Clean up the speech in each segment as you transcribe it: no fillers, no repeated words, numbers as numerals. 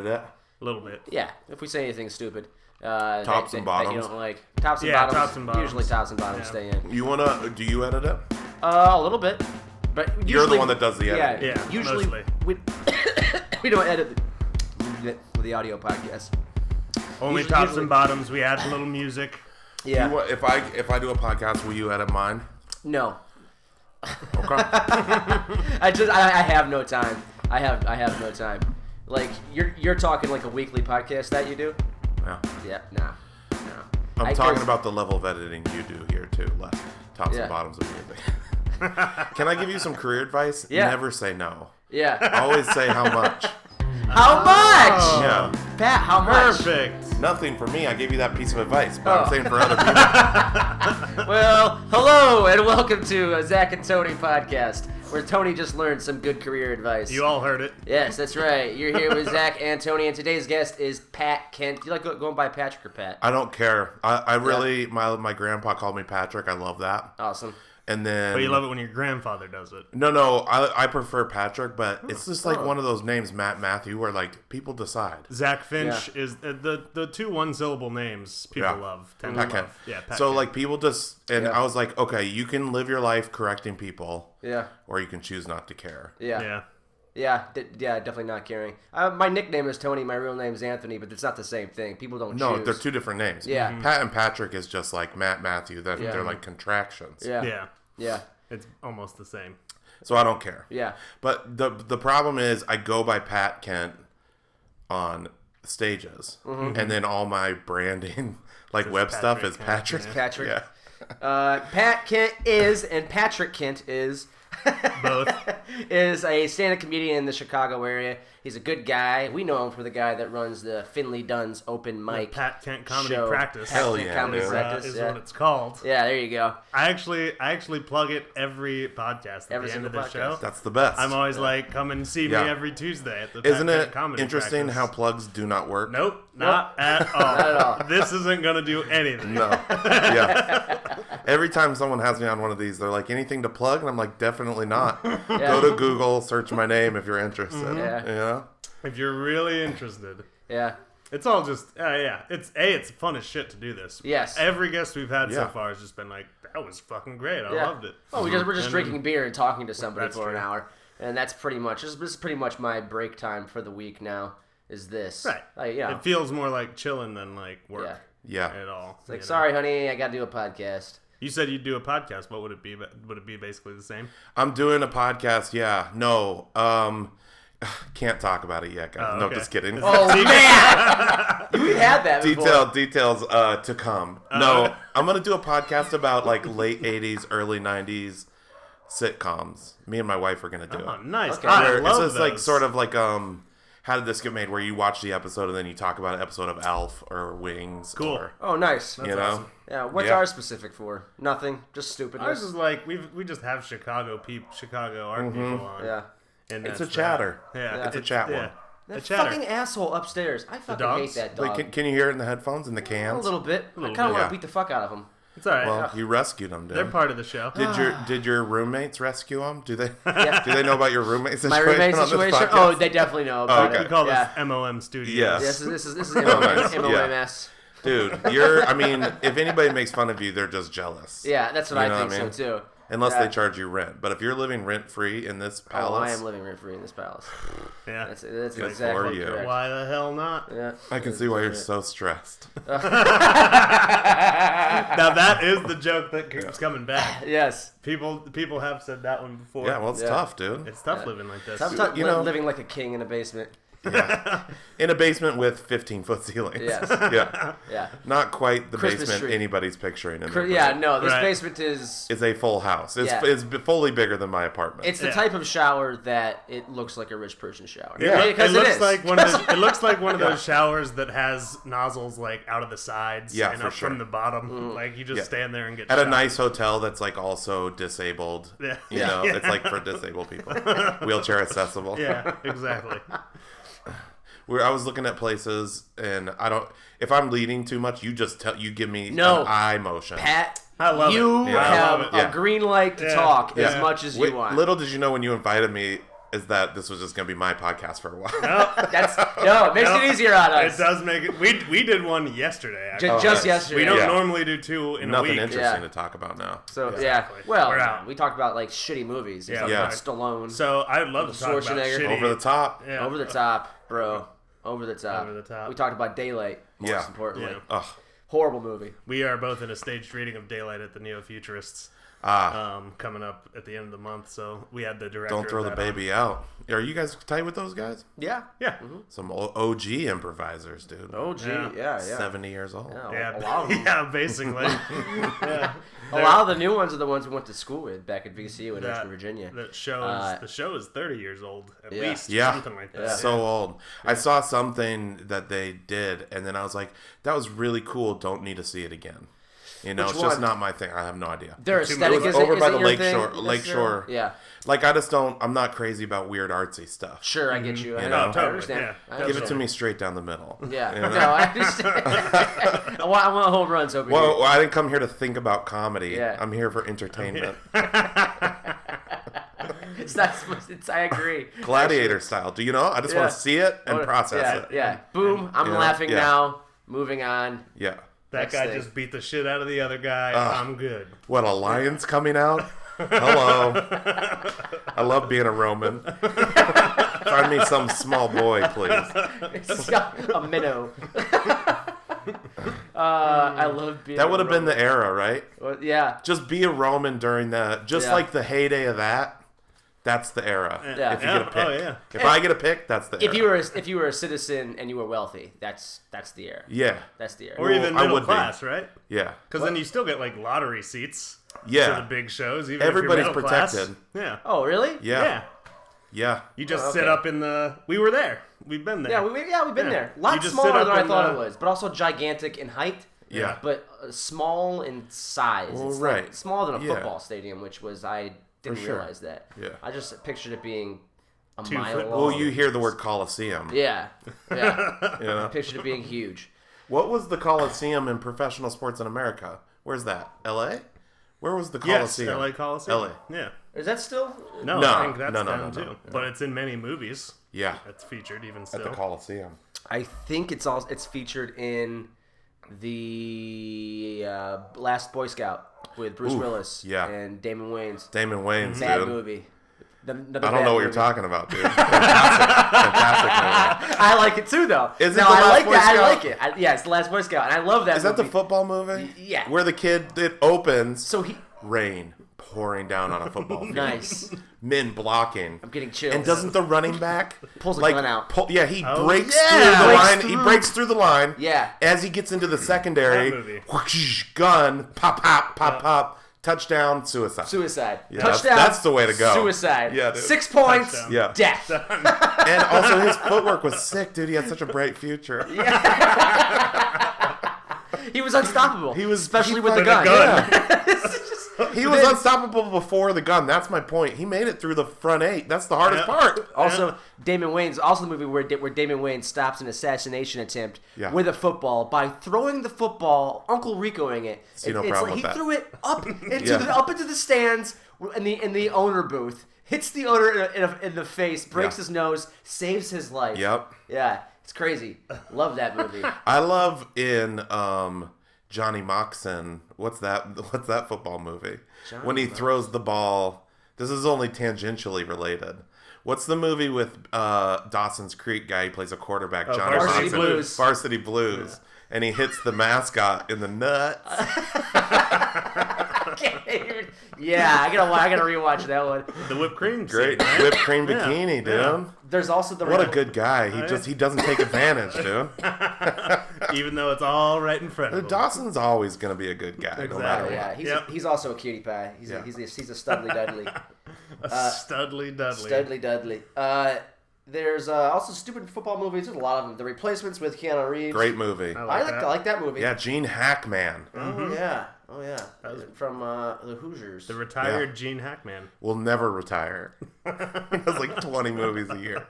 edit it? A little bit. Yeah, if we say anything stupid. Tops and bottoms. That you don't like. Tops and Yeah, bottoms. tops and bottoms. Usually tops and bottoms stay in. Do you edit it? A little bit. But usually, You're the one that does the editing. Yeah, usually mostly. we don't edit with the audio podcast. Only tops and bottoms. We add a little music. Yeah. If I do a podcast, will you edit mine? No. Okay. I have no time. I have no time. Like you're talking like a weekly podcast that you do? Yeah. Yeah, no. I'm talking about the level of editing you do here too. Less tops and bottoms of music. Can I give you some career advice? Yeah. Never say no. Yeah. Always say how much. How much? Yeah. Pat, how much? Perfect. Nothing for me. I gave you that piece of advice, but I'm saying for other people. Well, hello and welcome to Zach and Tony podcast, where Tony just learned some good career advice. You all heard it. Yes, that's right. You're here with Zach and Tony, and today's guest is Pat Kent. Do you like going by Patrick or Pat? I don't care. I really, my grandpa called me Patrick. I love that. Awesome. And then, But you love it when your grandfather does it. No, I prefer Patrick, but it's just like one of those names, Matt, Matthew, where like people decide. Zach Finch is the two one-syllable names people love. Tend to Pat Kent. love. Yeah, Pat So Kent. like people just, and I was like, okay, you can live your life correcting people, or you can choose not to care. Yeah, definitely not caring. My nickname is Tony. My real name is Anthony, but it's not the same thing. People don't choose. No, they're two different names. Yeah. Mm-hmm. Pat and Patrick is just like Matt, Matthew. They're like contractions. Yeah. It's almost the same. So I don't care. Yeah. But the problem is I go by Pat Kent on stages, and then all my branding, like web stuff, is Patrick. It's Patrick. Yeah. Pat Kent is, and Patrick Kent is... Both. is a stand-up comedian in the Chicago area. He's a good guy. We know him for the guy that runs the Finley Dunn's open mic Pat Kent Comedy show. Practice. Hell Pat Kent yeah, Comedy dude. Practice. Is what it's called. Yeah, there you go. I actually plug it every podcast at the end of the show. That's the best. I'm always like, come and see me every Tuesday at the Isn't Pat Kent it Comedy interesting Practice. how plugs do not work? Nope, not at all. Not at all. This isn't gonna do anything. No. Yeah. Every time someone has me on one of these, they're like, anything to plug? And I'm like, definitely not. Go to Google, search my name if you're interested. Yeah. You know? If you're really interested. Yeah. It's all just, it's fun as shit to do this. Yes. Every guest we've had so far has just been like, that was fucking great. I loved it. Oh, we're just drinking beer and talking to somebody That's for an true. hour. And that's pretty much, this is pretty much my break time for the week now, is this. Right. Like, It feels more like chilling than like work. Yeah. At all. It's like, sorry, honey, I got to do a podcast. You said you'd do a podcast. What would it be? Would it be basically the same? I'm doing a podcast, No. Can't talk about it yet, guys. Oh, No, okay. just kidding. Oh, man! We had that before. Details to come. No, I'm going to do a podcast about like late 80s, early 90s sitcoms. Me and my wife are going to do Oh, it. nice. Okay. I Where love it's just like those. sort of like how did this get made? Where you watch the episode and then you talk about an episode of Alf or Wings. Cool. Or, Oh, nice. you know. awesome. Yeah, what's ours specific for? Nothing. Just stupidness. Ours is like we just have Chicago art people on. Yeah. And It's that's a chatter. Yeah, It's a chat one. A That chatter. fucking asshole upstairs. I fucking dogs? hate that dog. Like, can you hear it in the headphones in the A cans? little bit. I kind of want to beat the fuck out of him. It's all right. Well, you rescued them, dude. They're part of the show. Did your roommates rescue them? Do they know about your roommate My situation? roommate on this situation? podcast? Oh, they definitely know about okay. We it. call this MOM Studios. Yes. This is Nice. MOMS. Dude, if anybody makes fun of you, they're just jealous. Yeah, that's what You I know think what I mean? so, too. Unless they charge you rent. But if you're living rent-free in this palace... Oh, I am living rent-free in this palace. Yeah. That's Good exactly for you. correct. Why the hell not? Yeah. I can see why you're so stressed. Now that is the joke that keeps coming back. Yes. People have said that one before. Yeah, well, it's tough, dude. It's tough living like this. Sometimes You know- living like a king in a basement. Yeah. In a basement with 15-foot ceilings. Yes. Yeah. Yeah. Not quite the Christmas basement tree. anybody's picturing in their Yeah, brain. no, this Right. basement is... It's a full house. It's, Yeah. it's fully bigger than my apartment. It's the type of shower that it looks like a rich person shower. Yeah. Because it it looks is. like one of those. It looks like one of those showers that has nozzles like out of the sides Yeah, and for up sure. from the bottom. Mm. Like you just Yeah. stand there and get At a showered. nice hotel that's like also disabled. Yeah. You know, it's like for disabled people. Wheelchair accessible. Yeah, exactly. Where I was looking at places and I don't if I'm leading too much, you give me No. an eye motion. Pat, I love you it. Yeah, I have love it. a Yeah. green light to Yeah. talk Yeah. as much as you Wait, want. little did you know when you invited me is that this was just going to be my podcast for a while. It makes it easier on us. It does make it. We did one yesterday. Actually. Just yesterday. We don't normally do 2 in Nothing a week. interesting to talk about now. So Exactly. well, We're out. we talked about like shitty movies. We talked about Stallone. So I'd love to talk about Schwarzenegger. shitty. Over the top. Yeah. Over the top, bro. Over the top. Over the top. We talked about Daylight. Most importantly. Yeah. Ugh. Horrible movie. We are both in a staged reading of Daylight at the Neo Futurists. Coming up at the end of the month, so we had the director. Don't throw the baby out. Are you guys tight with those guys? Yeah. Yeah. Some OG improvisers, dude. Oh, gee. Yeah. 70 years old. Yeah. A lot of them. Yeah, basically. A lot of the new ones are the ones we went to school with back at VCU in Richmond, Virginia. The show is 30 years old at Yeah. least. Yeah. Something like that. Yeah. So old. I saw something that they did, and then I was like, that was really cool. Don't need to see it again. You know, Which it's just one? not my thing. I have no idea. Their aesthetic It was is over by it the your lake thing, shore. necessarily? Lake shore. Yeah. Like, I'm not crazy about weird artsy stuff. Sure, I get you. I know, I totally, understand. yeah. I Give it to understand. me straight down the middle. Yeah. You know? No, I understand. I want home runs over Well, here. I didn't come here to think about comedy. Yeah. I'm here for entertainment. It's not. I agree. Gladiator style. Do you know? I just want to see it and process it. Yeah. Boom. I'm laughing now. Moving on. Yeah. That Next guy thing. just beat the shit out of the other guy. I'm good. What, a lion's coming out? Hello. I love being a Roman. Find me some small boy, please. It's got a minnow. I love being. That would have been the era, right? Well, yeah. Just be a Roman during that. Just like the heyday of that. That's the era. Yeah. If you get a pick. Oh, yeah. If I get a pick, that's the era. If you were a citizen and you were wealthy, that's the era. Yeah. That's the era. Or even I middle would be. class, right? Yeah. Because then you still get like lottery seats Yeah. to the big shows. Even Everybody's if you're middle class. protected. Yeah. Oh, really? Yeah. Yeah. You just okay. sit up in the. We were there. We've been there. Yeah, we've been there. A You lot just smaller sit up than I in thought the- it was, but also gigantic in height. Yeah. But small in size. Well, It's right. like smaller than a Yeah. football stadium, which was I didn't sure. realize that. Yeah. I just pictured it being a 2 mile foot- long. Well, you hear the word Coliseum. Yeah. Yeah. You know? I pictured it being huge. What was the Coliseum in professional sports in America? Where's that? L.A.? Where was the Yes, Coliseum? LA Coliseum. LA. Yeah. Is that still? No, No, I think that's no, down no. too. But it's in many movies. Yeah. It's featured even At still. the Coliseum. I think it's featured in the Last Boy Scout with Bruce Willis yeah. and Damon Wayans. Damon Wayans, Bad dude. movie. I don't know what you're talking about, dude. Fantastic movie. I like it too, though. Is it no, the I Last like Boy that. I Scout? like it. Yeah, it's the Last Boy Scout, and I love that. Is that the movie. football movie? Yeah. Where the kid, it opens, So he rain pouring down on a football field. nice. Men blocking. I'm getting chills. And doesn't the running back Pulls a gun out. He Oh, breaks yeah. through the Breaks line. He through. breaks through the line. Yeah. As he gets into the secondary, That movie. whoosh, gun, pop, pop, pop, pop, touchdown, suicide. Suicide. Yeah, Touchdown. that's the way to go. Suicide. Yeah, dude. 6 points. Touchdown. Yeah. Death. And also his footwork was sick, dude. He had such a bright future. He was unstoppable. He was especially with For the gun. Yeah. It's just- He was unstoppable before the gun. That's my point. He made it through the front 8. That's the hardest Yeah. part. Also, Damon Wayans, also the movie where Damon Wayans stops an assassination attempt Yeah. with a football by throwing the football, Uncle Ricoing it. See, no It's problem like with he that. threw it up into Yeah. up into the stands in the owner booth, hits the owner in the face, breaks Yeah. his nose, saves his life. Yep. Yeah, it's crazy. Love that movie. I love in Johnny Moxon. What's that football movie? When he throws the ball. This is only tangentially related. What's the movie with Dawson's Creek guy? He plays a quarterback. Johnny Varsity Moxon. Blues. Varsity Blues. Yeah. And he hits the mascot in the nuts. Yeah, I gotta rewatch that one. The whipped cream. Great scene, right? whipped cream Yeah. bikini, dude. Yeah. There's also the What a good guy. He doesn't take advantage, dude. Even though it's all right in front of him. Dawson's always gonna be a good guy, no matter Exactly. what. Yeah, he's also a cutie pie. He's a Studley Dudley. Studley Dudley. Studley Dudley. There's also stupid football movies. There's a lot of them. The Replacements with Keanu Reeves. Great movie. I like that movie. Yeah, Gene Hackman. Oh, yeah. Oh yeah, from the Hoosiers. The retired Gene Hackman. Will never retire. He has like 20 movies a year.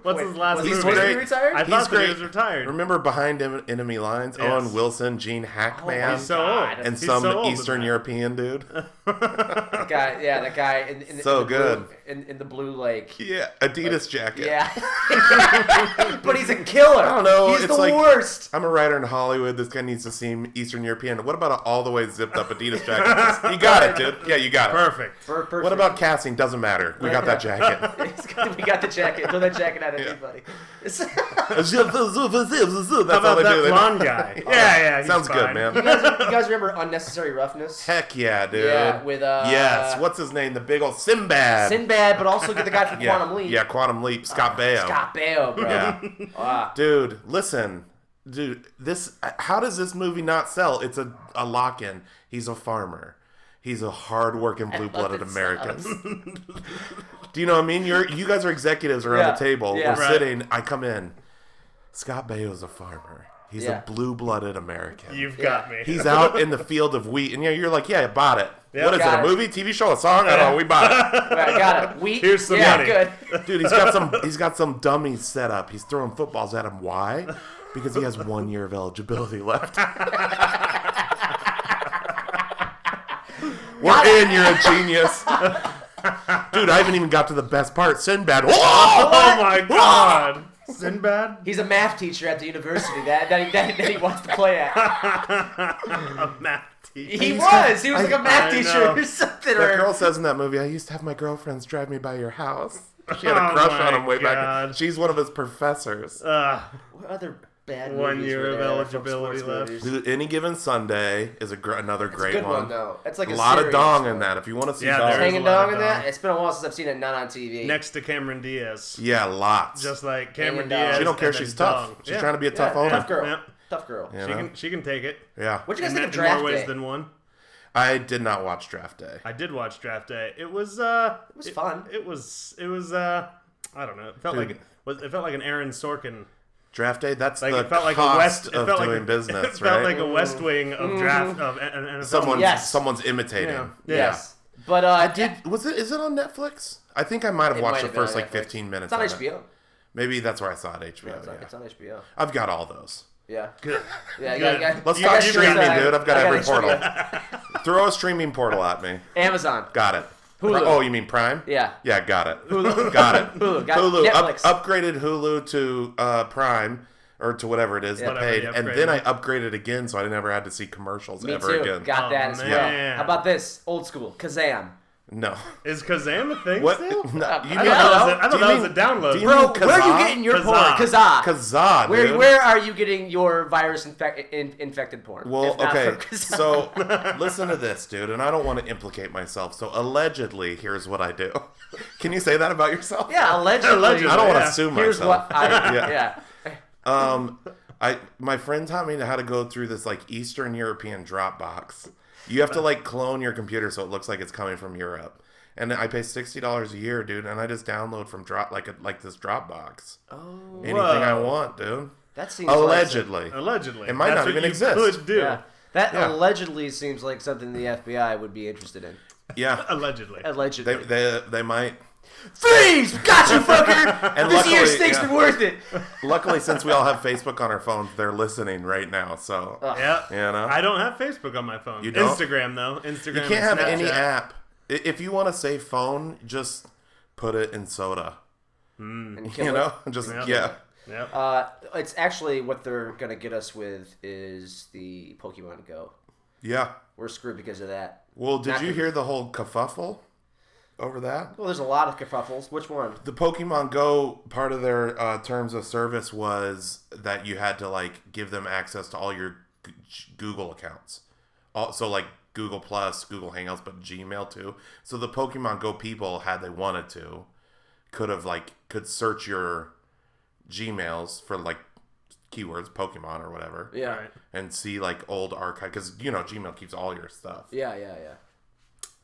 What's his last movie? He's supposed to be retired? I thought that he was retired. Remember Behind Enemy Lines? Yes. Owen Wilson, Gene Hackman. He's so old. And he's some so Eastern European dude. That guy in so the good. Blue, in the blue, like... Yeah, Adidas jacket. Yeah. But he's a killer. I don't know. He's it's the like, worst. I'm a writer in Hollywood. This guy needs to seem Eastern European. What about an all the way zipped up Adidas jacket? You got it, dude. Yeah, you got it. Perfect. What about casting? Doesn't matter. We got that jacket. We got the jacket. Throw that jacket at anybody. That's all about they that do. blonde guy? Yeah, he's sounds fine. good, man. You guys remember Unnecessary Roughness? Heck yeah, dude. Yeah, with yes. What's his name? The big old Sinbad. Sinbad, but also get the guy from Quantum Leap. Yeah, Quantum Leap. Scott Baio. Scott Baio, bro. Yeah. Dude, listen. Dude, how does this movie not sell? It's a lock-in. He's a farmer. He's a hard-working, blue-blooded American. Do you know what I mean? You guys are executives around the table. Yeah. We're sitting. I come in. Scott Baio's a farmer. He's a blue-blooded American. You've got me. He's out in the field of wheat, and you're like, yeah, I bought it. Yep. What is it? A movie, TV show, a song? I don't know. We bought it. Right, I got it. Wheat. Here's some money. Good. Dude, he's got some dummies set up. He's throwing footballs at him. Why? Because he has 1 year of eligibility left. We're in. You're a genius. Dude, I haven't even got to the best part. Sinbad. Oh my God. Sinbad? He's a math teacher at the university that he wants to play at. A math teacher. He was like a math teacher or something. That girl says in that movie, I used to have my girlfriends drive me by your house. She had a crush on him way back. She's one of his professors. What other bad 1 movies year were of there eligibility from sports left. movies? Dude, Any Given Sunday is another great It's a good one. one, though. It's like a lot serious of dong one. in that. If you want to see Yeah, dong. there's Hanging a lot dong of in that? dong. It's been a while since I've seen it not on TV. Next to Cameron Diaz. Yeah, lots. Just like Cameron Hanging dong. Diaz. She don't care. and She's then tough. dong. She's trying to be a tough owner. Tough girl. Yeah. Tough girl. You know? She can take it. Yeah. What'd you guys In think of more Draft ways Day? than one. I did not watch Draft Day. I did watch Draft Day. It was fun. It was I don't know. It felt like an Aaron Sorkin. Draft Day, that's Like the it felt like cost a West. of It felt doing like business, it felt right? like a West Wing of draft of an NFL. Someone's imitating. Yeah. Yes. But Is it on Netflix? I think I might have It watched might the have been first on like Netflix. 15 minutes. it's on of it. HBO. Maybe that's where I saw it. HBO. Yeah, Yeah. it's on HBO. I've got all those. Yeah. Good. Yeah. Good. Let's you talk got streaming, yours, dude. I've got every extra- portal. Throw a streaming portal at me. Amazon. Got it. Hulu. Oh, you mean Prime? Yeah. Yeah, got it. Hulu. Got it. Hulu. Got Hulu. Netflix. Upgraded Hulu to Prime. Or to whatever it is that Whatever paid. you And upgraded. then I upgraded again so I never had to see commercials Me ever too. again. Got that as well. man. How about this? Old school. Kazam. No. Is Kazam a thing What? still? No, I mean- thought I thought that was a download. do you Bro, mean where are you Kazaa? getting your Kazaa. porn? Kazaa. Kazaa, dude. Where are you getting your virus infected porn? Well, if not okay, from Kazaa? so listen to this, dude, and I don't want to implicate myself. So allegedly, here's what I do. Can you say that about yourself? Yeah, allegedly. Allegedly. I don't want to Yeah. sue Here's myself. what I Yeah. yeah. My friend taught me how to go through this like Eastern European Dropbox. You have to like clone your computer so it looks like it's coming from Europe. And I pay $60 a year, dude, and I just download from like this Dropbox. Oh, Anything I want, dude. that seems Allegedly. Allegedly. It might That's not what even you exist. Could do. Yeah. That Yeah. allegedly seems like something the FBI would be interested in. Yeah. Allegedly. Allegedly. They might. Freeze! Got you, fucker! And this year's luckily, steak's been worth it. Luckily, since we all have Facebook on our phones, they're listening right now. So Yeah. you know, I don't have Facebook on my phone. You don't? Instagram though. Instagram. you can't and have any Snapchat. app. If you want to say phone, just put it in soda. And kill You it. know, just Yeah. yeah. Yep. It's actually what they're gonna get us with is the Pokemon Go. Yeah. We're screwed because of that. Well, did Not you the- hear the whole kerfuffle over that? Well, there's a lot of kerfuffles. Which one? The Pokemon Go, part of their terms of service was that you had to like give them access to all your Google accounts. So like Google Plus, Google Hangouts, but Gmail too. So the Pokemon Go people, had they wanted to, could search your Gmails for like keywords, Pokemon or whatever. Yeah. Right. And see like old archive, because you know Gmail keeps all your stuff. Yeah.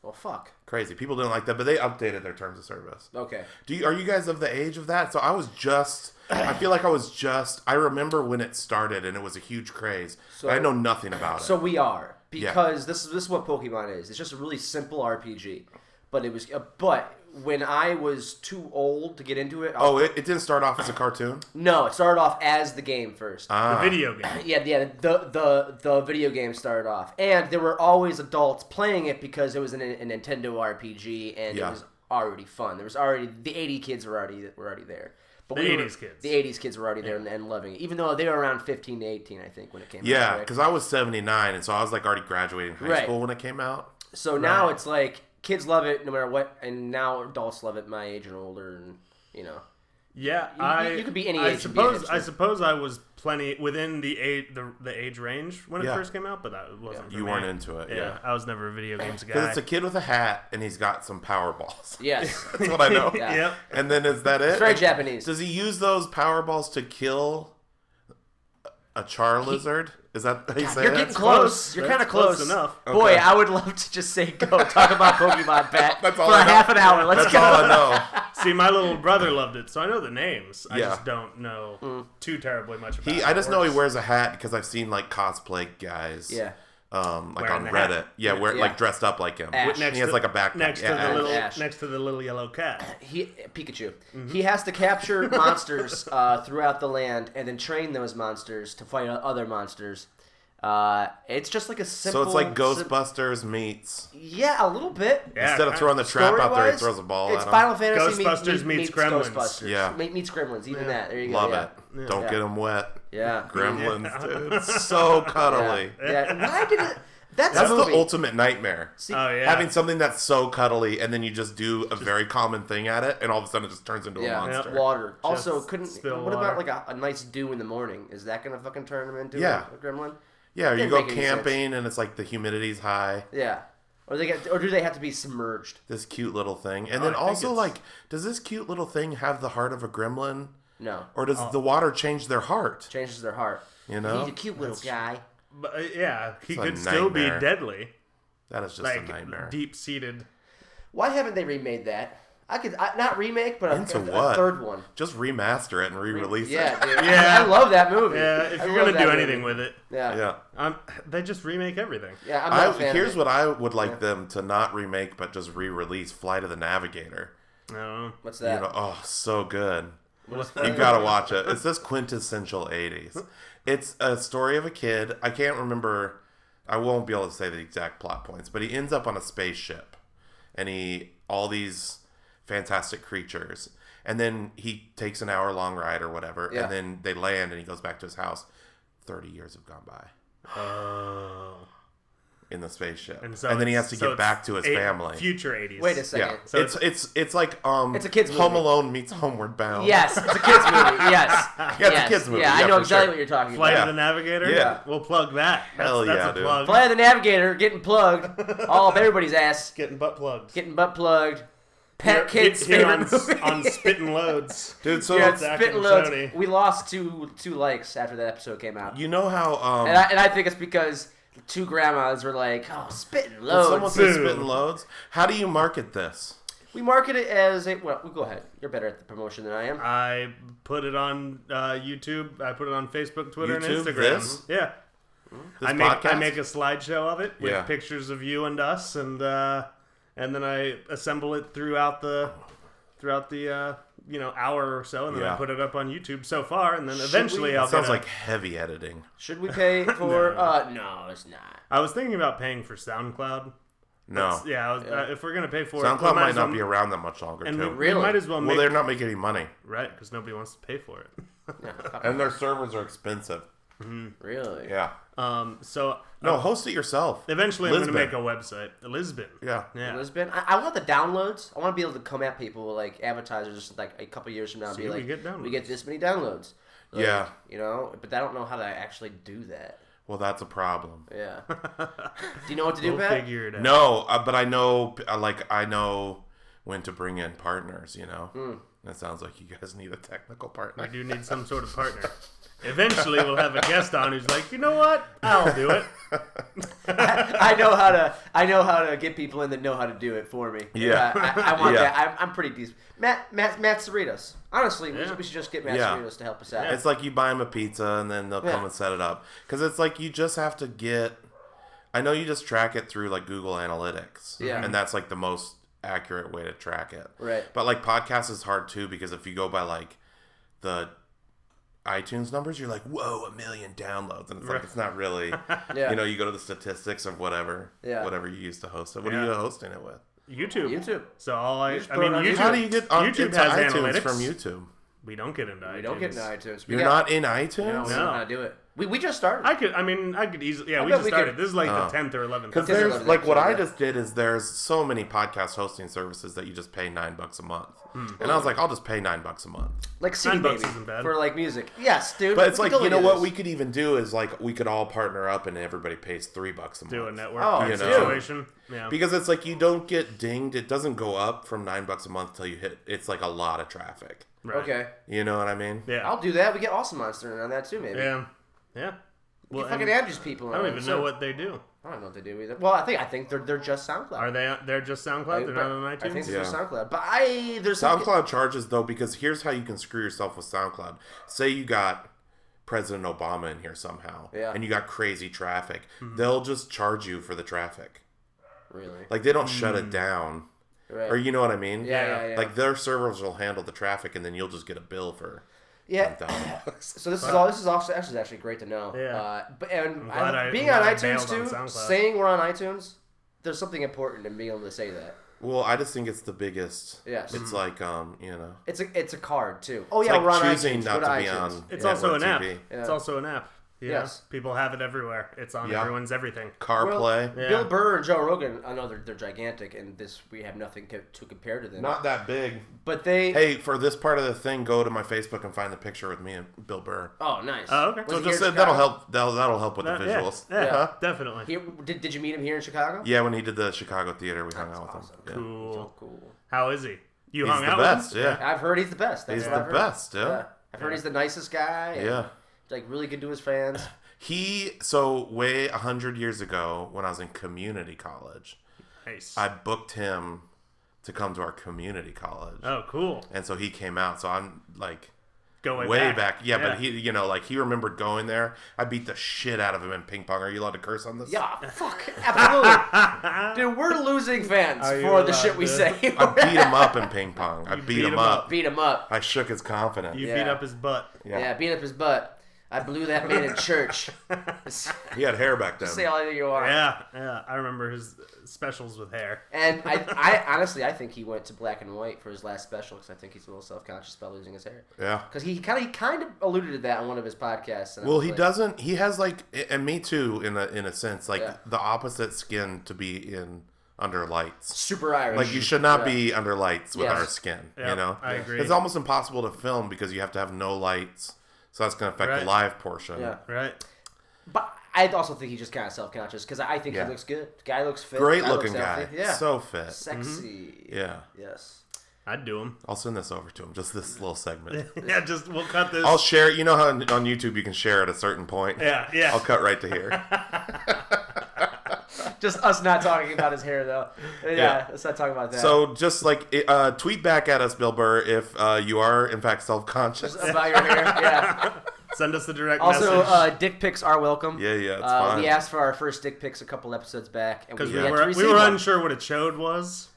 Well, fuck. Crazy. People didn't like that, but they updated their terms of service. Okay. Are you guys of the age of that? So I feel like I remember when it started and it was a huge craze. So, I know nothing about it. So we are. Because this is what Pokemon is. It's just a really simple RPG. But it was, but when I was too old to get into it. It didn't start off as a cartoon? No, it started off as the game first. The video game. Yeah. The video game started off, and there were always adults playing it because it was a Nintendo RPG, and it was already fun. There was already the 80 kids were already there. But the 80s kids. The 80s kids were already there and loving it, even though they were around 15 to 18, I think, when it came out. Yeah, because I was 79, and so I was like already graduating high school when it came out. So now it's like kids love it no matter what, and now adults love it my age and older, and you know. Yeah, you could be any I age. I suppose I was plenty within the age range when it first came out, but that wasn't. For you me. weren't into it. Yeah, I was never a video games guy. Because it's a kid with a hat and he's got some power balls. Yes, that's what I know. Yep. And then is that it? It's very Japanese. Does he use those power balls to kill a Charlizard? Is that how you say it? You're getting close. You're kind of close enough. Okay. Boy, I would love to just say go talk about Pokemon Bat for half an hour. Let's That's go. all I know. See, my little brother loved it, so I know the names. I just don't know too terribly much about it. I just know he wears a hat because I've seen like cosplay guys. Yeah. Like on Reddit. Hat. Yeah, like dressed up like him. He has like a backpack. Next to the little yellow cat. Pikachu. Mm-hmm. He has to capture monsters throughout the land and then train those monsters to fight other monsters. It's just like a simple... So it's like Ghostbusters meets... Yeah, a little bit. Yeah, instead of throwing the trap out there, he throws a ball at him. It's Final Fantasy Ghostbusters meets Gremlins. Ghostbusters. Yeah. Meets Gremlins, even that. There you go. Love it. Yeah. Don't get them wet. Yeah. Gremlins, dude. It's so cuddly. Yeah. Why did it... That's the ultimate nightmare. See, having something that's so cuddly, and then you just do a very common thing at it, and all of a sudden it just turns into a monster. Water. Also, what water. About like a nice dew in the morning? Is that going to fucking turn him into a gremlin? Yeah, or you go camping and it's like the humidity's high. Yeah. Or do they have to be submerged? This cute little thing. And then also, like, does this cute little thing have the heart of a gremlin? No. Or does the water change their heart? Changes their heart. You know? He's a cute little guy. But, he could still be deadly. That is just a nightmare. Deep-seated. Why haven't they remade that? Not remake, but a third one. Just remaster it and re-release it. Yeah, dude. I love that movie. Yeah, if you're going to do anything with it. Yeah. They just remake everything. Yeah, I'm not a fan Here's of it. what I would like them to not remake, but just re-release Flight of the Navigator. No. What's that? You know, so good. You gotta watch it. It's this quintessential 80s. It's a story of a kid. I can't remember. I won't be able to say the exact plot points, but he ends up on a spaceship, and all these fantastic creatures, and then he takes an hour-long ride or whatever, and then they land, and he goes back to his house. 30 years have gone by. Oh. In the spaceship, and then he has to get back to his family. Future 80s. Wait a second. Yeah, so it's like it's a kids movie. Home Alone meets Homeward Bound. Yes, it's a kids movie. Yes, it's a kids movie. Yeah, I know exactly what you're talking Flight about. of the Navigator. Yeah, we'll plug that. Hell that's a plug. Flight of the Navigator getting plugged all up everybody's ass. Getting butt plugged. Pet kids' favorite movie. On Spittin' Loads. Dude, so Spittin' Loads. We lost two likes after that episode came out. You know how... and I think it's because two grandmas were like, oh, Spittin' Loads. Someone said Spittin' Loads. How do you market this? We market it as a... Well, go ahead. You're better at the promotion than I am. I put it on YouTube. I put it on Facebook, Twitter, and Instagram. This? Yeah. This I make a slideshow of it with pictures of you and us, and then I assemble it throughout the hour or so, and then I put it up on YouTube so far, and then eventually I'll. Sounds like heavy editing. Should we pay for? No, it's not. I was thinking about paying for SoundCloud. No. If we're gonna pay for SoundCloud it, might not be around that much longer. And too. we might as well. Well, they're not making any money, right? Because nobody wants to pay for it. And their servers are expensive. Mm-hmm. Really? Yeah. Host it yourself. Eventually, I'm going to make a website. Lisbon. Yeah. Lisbon. I want the downloads. I want to be able to come at people like advertisers like a couple years from now and be like, we get this many downloads. Like, yeah. You know, but I don't know how to actually do that. Well, that's a problem. Yeah. Do you know what to do, Pat? Figure it out. No, but I know, I know when to bring in partners. You know, That sounds like you guys need a technical partner. I do need some sort of partner. Eventually, we'll have a guest on who's like, you know what? I'll do it. I know how to get people in that know how to do it for me. Yeah, I want that. I'm pretty decent. Matt Cerritos. Honestly, we should just get Matt Cerritos to help us out. It's like you buy him a pizza and then they'll come and set it up. Because it's like you just have to get. I know you just track it through like Google Analytics. Yeah, and that's like the most accurate way to track it. Right. But like podcasts is hard too because if you go by like the iTunes numbers, you're like, whoa, 1 million downloads, and it's like it's not really. You go to the statistics of whatever you use to host it. What are you hosting it with? YouTube. So YouTube, how do you get on YouTube has iTunes analytics from YouTube? We don't get into iTunes. We don't get into iTunes. You're not in iTunes? No, we don't know how to do it. We just started. I could easily. Yeah, we just started. This is like the 10th or 11th. Because there's like what I just did is there's so many podcast hosting services that you just pay $9 a month, and I was like, I'll just pay $9 a month. Like CD Baby for like music. Yes, dude. But it's like what we could even do is like we could all partner up and everybody pays $3 a month. Do a network situation. Yeah. Because it's like you don't get dinged. It doesn't go up from $9 a month till you hit. It's like a lot of traffic. Right. Okay. You know what I mean? Yeah. I'll do that. We get Awesome Monster on that too, maybe. Yeah. Well, fucking Andrew's people. I don't even know what they do. I don't know what they do either. Well, I think they're just SoundCloud. Are they? They're just SoundCloud. They're not on iTunes. I think they're SoundCloud. But there's SoundCloud charges though because here's how you can screw yourself with SoundCloud. Say you got President Obama in here somehow, and you got crazy traffic. They'll just charge you for the traffic. Really? Like they don't shut it down. Right. Or you know what I mean? Yeah. Like their servers will handle the traffic, and then you'll just get a bill for. So this is actually great to know. Yeah. Being on iTunes too, saying we're on iTunes, there's something important in being able to say that. Well, I just think it's the biggest. Yes. It's like It's a card too. Oh it's yeah, like we're on choosing iTunes. not to be on. It's also an app. TV. It's also an app. Yes. People have it everywhere. It's on everyone's everything. CarPlay. Bill Burr and Joe Rogan, I know they're gigantic, and we have nothing to compare to them. Not that big. But they... Hey, for this part of the thing, go to my Facebook and find the picture with me and Bill Burr. Oh, nice. Oh, okay. So just that'll help. That'll help with the visuals. Yeah, definitely. Did you meet him here in Chicago? Yeah, when he did the Chicago theater, we hung out with him. Yeah. Cool. So cool. How is he? He's hung out with him? Yeah. I've heard he's the best. He's the best. Yeah. I've heard he's the nicest guy. Yeah. Like really good to his fans. Way 100 years ago when I was in community college, nice. I booked him to come to our community college. Oh, cool. And so he came out. So I'm like going way back. Yeah, but he remembered going there. I beat the shit out of him in ping pong. Are you allowed to curse on this? Yeah, fuck. Absolutely. Dude, we're losing fans for the shit we say. I beat him up in ping pong. I beat him up. Beat him up. I shook his confidence. You beat up his butt. Yeah, beat up his butt. I blew that man in church. He had hair back then. Say all you are. Yeah. I remember his specials with hair. And I honestly, I think he went to black and white for his last special because I think he's a little self-conscious about losing his hair. Yeah. Because he kind of alluded to that on one of his podcasts. And well, he doesn't. He has like, and me too, in a sense, like the opposite skin to be in under lights. Super Irish. Like you should not be under lights with our skin. Yep, you know, I agree. It's almost impossible to film because you have to have no lights. So that's going to affect the live portion. Yeah. Right. But I also think he's just kind of self-conscious because I think he looks good. The guy looks fit. Great looking guy. Yeah. So fit. Sexy. Mm-hmm. Yeah. Yes. I'd do him. I'll send this over to him. Just this little segment. We'll cut this. I'll share it. You know how on YouTube you can share at a certain point? Yeah. I'll cut right to here. Just us not talking about his hair, though. Yeah, let's not talk about that. So just like tweet back at us, Bill Burr, if you are in fact self-conscious about your hair. Yeah. Send us the direct message. Also, dick pics are welcome. Yeah, it's fine. We asked for our first dick pics a couple episodes back, and we were unsure what a chode was.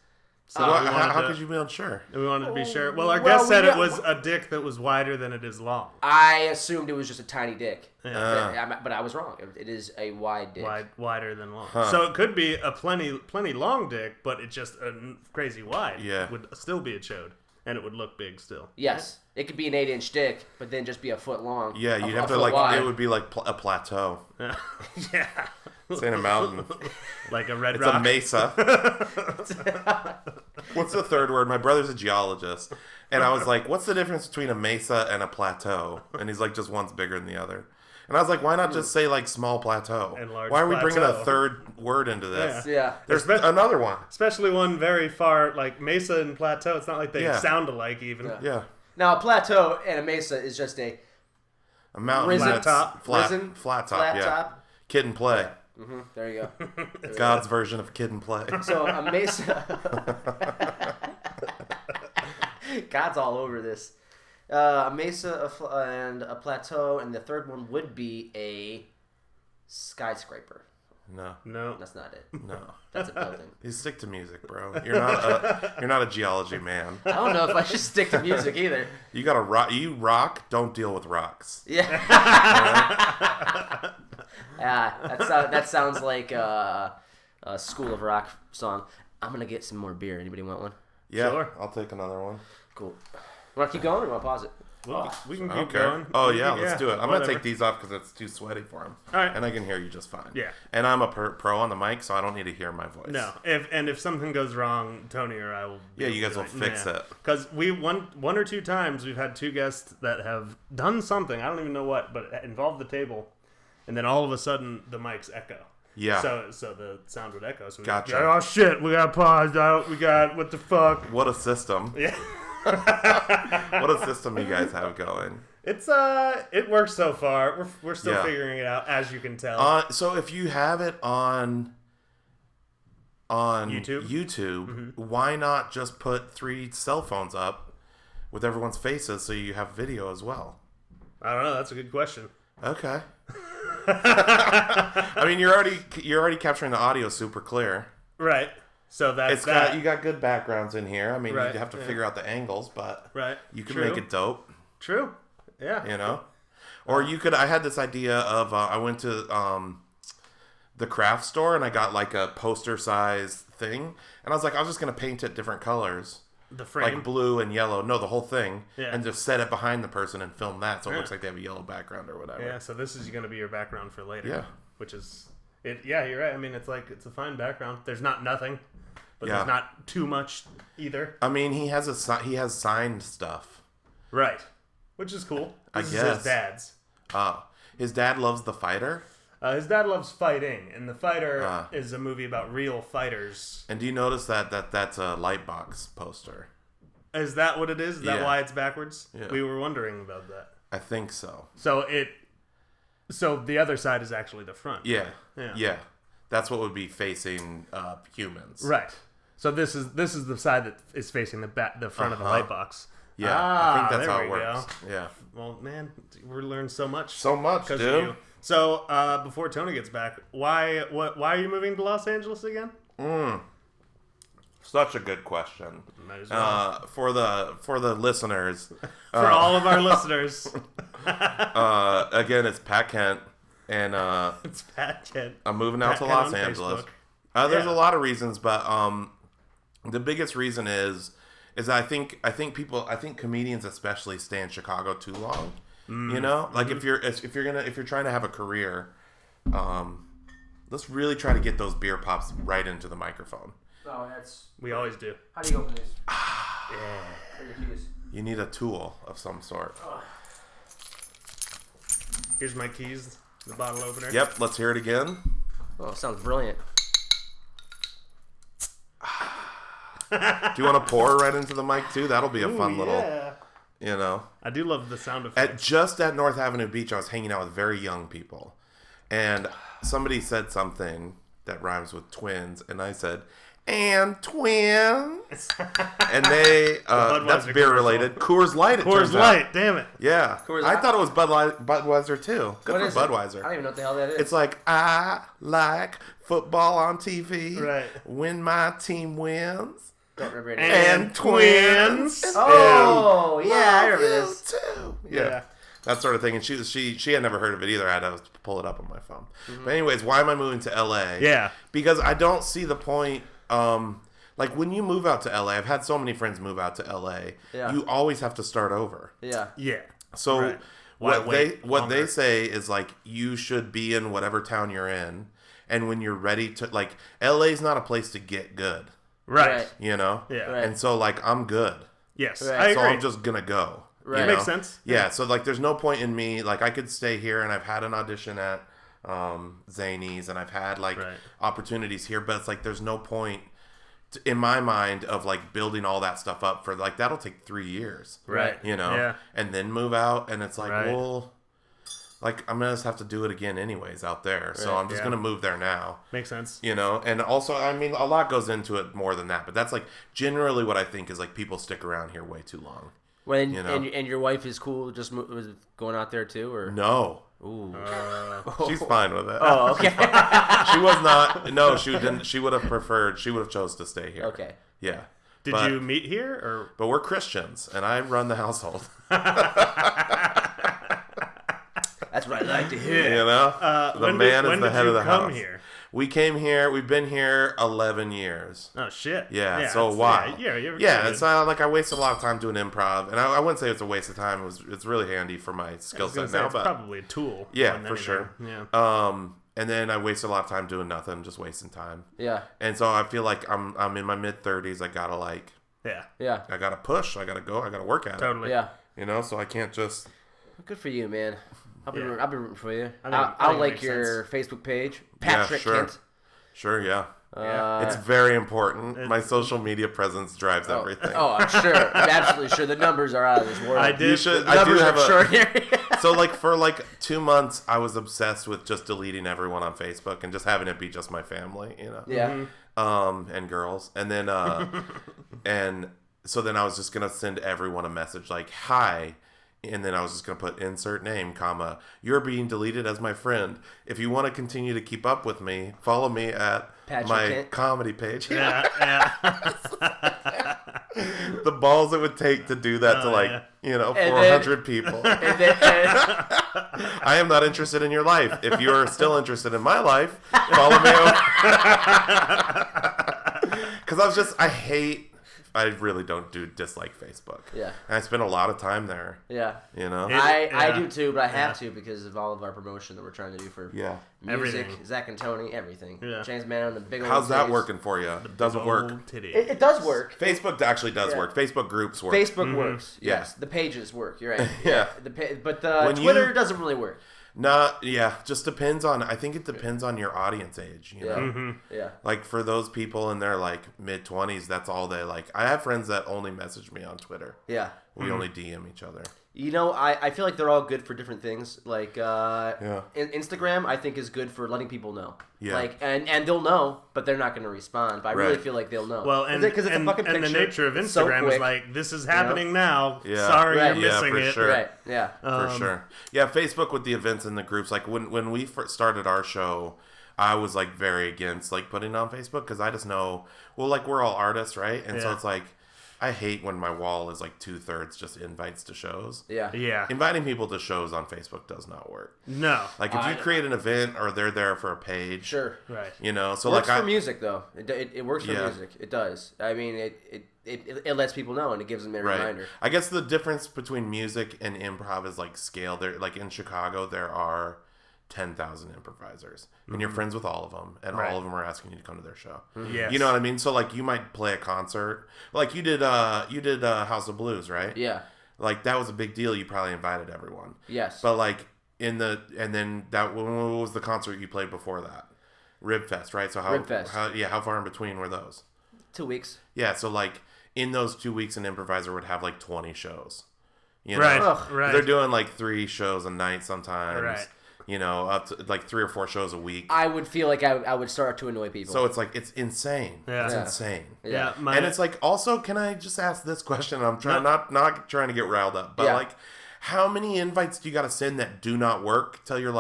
So how could you be unsure? We wanted to be sure. Well, our guest said it was a dick that was wider than it is long. I assumed it was just a tiny dick. Yeah. But I was wrong. It is a wide dick. Wider than long. Huh. So it could be a plenty long dick, but it's just a crazy wide. Yeah. Would still be a chode. And it would look big still. Yes. Right? It could be an 8-inch dick, but then just be a foot long. Yeah, you'd have to it would be like a plateau. Yeah. It's in a mountain. Like a red rock. It's a mesa. What's the third word? My brother's a geologist. And I was like, what's the difference between a mesa and a plateau? And he's like, just one's bigger than the other. And I was like, why not just say like small plateau? And large why are we bringing a plateau. third word into this? Yeah. There's another one. Especially one very far, like mesa and plateau. It's not like they sound alike even. Yeah. Now, a plateau and a mesa is just a A mountain Risen top. Flat top, flat top. Kid and Play. Mm-hmm. There you go. God's version of Kid and Play. So a Mesa. God's all over this. A Mesa and a Plateau, and the third one would be a skyscraper. No, that's not it. No, that's a building. You stick to music, bro. You're not a geology man. I don't know if I should stick to music either. You gotta rock. You rock. Don't deal with rocks. Yeah. That sounds like a School of Rock song. I'm gonna get some more beer. Anybody want one? Yeah, sure. I'll take another one. Cool. Want to keep going or want to pause it? We can keep going. Oh, yeah, let's do it. I'm going to take these off because it's too sweaty for them. All right. And I can hear you just fine. Yeah. And I'm a pro on the mic, so I don't need to hear my voice. No. If something goes wrong, Tony or I will... Yeah, you guys will fix it. Because one or two times we've had two guests that have done something, I don't even know what, but it involved the table, and then all of a sudden the mics echo. Yeah. So the sound would echo. So gotcha. Oh, shit, we got paused out. We got... What the fuck? What a system. Yeah. What a system you guys have going. It works so far. We're still figuring it out, as you can tell. So if you have it on YouTube, mm-hmm. Why not just put 3 cell phones up with everyone's faces so you have video as well? I don't know. That's a good question. Okay. I mean, you're already capturing the audio super clear. Right. So that's you got good backgrounds in here. I mean, you have to figure out the angles, but you can make it dope. True. Yeah. You know? Or you could... I had this idea of... I went to the craft store and I got like a poster size thing. And I was like, I was just going to paint it different colors. The frame? Like blue and yellow. No, the whole thing. Yeah. And just set it behind the person and film that so it looks like they have a yellow background or whatever. Yeah, so this is going to be your background for later. Yeah. Which is... Yeah, you're right. I mean, it's a fine background. There's not nothing. But there's not too much either. I mean, he has signed stuff. Right. Which is cool. This is his dad's. His dad loves The Fighter? His dad loves fighting, and The Fighter is a movie about real fighters. And do you notice that's a Lightbox poster? Is that what it is? Is that why it's backwards? Yeah. We were wondering about that. I think so. So the other side is actually the front. Yeah. Right? Yeah. That's what would be facing humans. Right. So this is the side that is facing the front of the light box. Yeah, I think that's how it works. Go. Yeah. Well, man, we learned so much. So much, dude. Of you. So before Tony gets back, why are you moving to Los Angeles again? Such a good question. Might as well. For the listeners, for all of our listeners. Again, it's Pat Kent, and it's Pat Kent. I'm moving out to Los Angeles. There's a lot of reasons, but the biggest reason is I think comedians especially stay in Chicago too long. You know, like if you're trying to have a career, let's really try to get those beer pops right into the microphone. Oh, we always do. How do you open these? You need a tool of some sort. Here's my keys, the bottle opener. Yep, let's hear it again. Oh, sounds brilliant. Do you want to pour right into the mic too? That'll be a fun little, you know. I do love the sound effects. At North Avenue Beach, I was hanging out with very young people, and somebody said something that rhymes with twins, and I said, "And twins," and they that's beer related. Coors Light. Coors Light. Damn it. Yeah, I thought it was Budweiser too. Good for Budweiser. I don't even know what the hell that is. It's like I like football on TV. Right. When my team wins. Don't remember it. And twins. Oh, yeah, I remember this. Too. Yeah. That sort of thing. And she had never heard of it either. I had to pull it up on my phone. Mm-hmm. But anyways, why am I moving to LA? Yeah. Because I don't see the point. Like when you move out to LA, I've had so many friends move out to LA. Yeah. You always have to start over. Yeah. Yeah. So what they say is like you should be in whatever town you're in, and when you're ready to, like, LA's not a place to get good. Right. You know? Yeah. Right. And so, like, I'm good. Yes. Right. I agree. So I'm just going to go. Right. It makes sense. Yeah. So, like, there's no point in me. Like, I could stay here, and I've had an audition at Zany's, and I've had, like, opportunities here. But it's like there's no point, in my mind, of, like, building all that stuff up for, like, that'll take 3 years. Right. You know? Yeah. And then move out, and it's like, well, like I'm gonna just have to do it again anyways out there. Right. So I'm just gonna move there now. Makes sense. You know, and also I mean a lot goes into it more than that, but that's like generally what I think is like people stick around here way too long. When and your wife is cool just was going out there too, or no? Ooh, she's fine with it. Oh, okay. She was not. No, she didn't. She would have preferred. She would have chose to stay here. Okay. Yeah. Did you meet here, or? But we're Christians, and I run the household. That's what I like to hear. You know, the man is the head of the house. Here? We came here. We've been here 11 years. Oh shit! Yeah. So why? Yeah. It's like I wasted a lot of time doing improv, and I wouldn't say it's a waste of time. It's really handy for my skill set now. It's probably a tool. Yeah, for sure. Yeah. And then I wasted a lot of time doing nothing, just wasting time. Yeah. And so I feel like I'm in my mid-30s. I gotta like. Yeah. I gotta push. I gotta go. I gotta work at it. Totally. Yeah. You know, so I can't just. Good for you, man. I'll be rooting for you. I I'll like your Facebook page, Patrick Kent. Sure, yeah. It's very important. My social media presence drives everything. Oh, I'm sure. I'm absolutely sure. The numbers are out of this world. I do have extraordinary. So, like, for, 2 months, I was obsessed with just deleting everyone on Facebook and just having it be just my family, you know? Yeah. And girls. And then, and so then I was just going to send everyone a message like, hi. And then I was just going to put insert name, comma, you're being deleted as my friend. If you want to continue to keep up with me, follow me at my comedy page. Yeah. The balls it would take to do that to 400 people. I am not interested in your life. If you're still interested in my life, follow me. Because I really don't dislike Facebook. Yeah. And I spend a lot of time there. Yeah. You know? I do too, but I have to because of all of our promotion that we're trying to do for music, everything. Zach and Tony, everything. Yeah. James Mann and the big old How's that titties. working for you? Doesn't work. It does work. Facebook actually does work. Facebook groups work. Facebook works. Yeah. Yes. The pages work. You're right. Yeah. But Twitter doesn't really work. Just depends on, I think it depends on your audience age, you know? Mm-hmm. Yeah. Like, for those people in their, mid-20s, that's all they like. I have friends that only message me on Twitter. Yeah. We only DM each other. You know, I feel like they're all good for different things. Like, Instagram, I think, is good for letting people know. Yeah. And they'll know, but they're not going to respond. But I really feel like they'll know. Well, because it's a fucking picture. And the nature of Instagram is like, this is happening now. Yeah. Sorry you're missing it. Sure. Right, yeah. For sure. Yeah, Facebook with the events and the groups. Like, when we first started our show, I was, very against, putting it on Facebook because I just know, we're all artists, right? And so it's like, I hate when my wall is 2/3 just invites to shows. Yeah. Yeah. Inviting people to shows on Facebook does not work. No. If you create an event or they're there for a page. Sure. Right. You know, so works for music though. It works for music. It does. I mean, it lets people know and it gives them a reminder. I guess the difference between music and improv is scale. There, in Chicago, there are 10,000 improvisers, and you're friends with all of them, and all of them are asking you to come to their show. Yes. You know what I mean? So you might play a concert, you did House of Blues, right? Yeah. That was a big deal. You probably invited everyone. Yes. But when was the concert you played before that? Ribfest, right? So how far in between were those? 2 weeks. Yeah. So in those 2 weeks, an improviser would have 20 shows. You know? Right. Right. They're doing 3 shows a night sometimes. Right. You know, up to 3 or 4 shows a week. I would feel like I would start to annoy people. So it's it's insane. Yeah. It's insane. Yeah. And it's also, can I just ask this question? I'm trying not trying to get riled up, but how many invites do you got to send that do not work till you're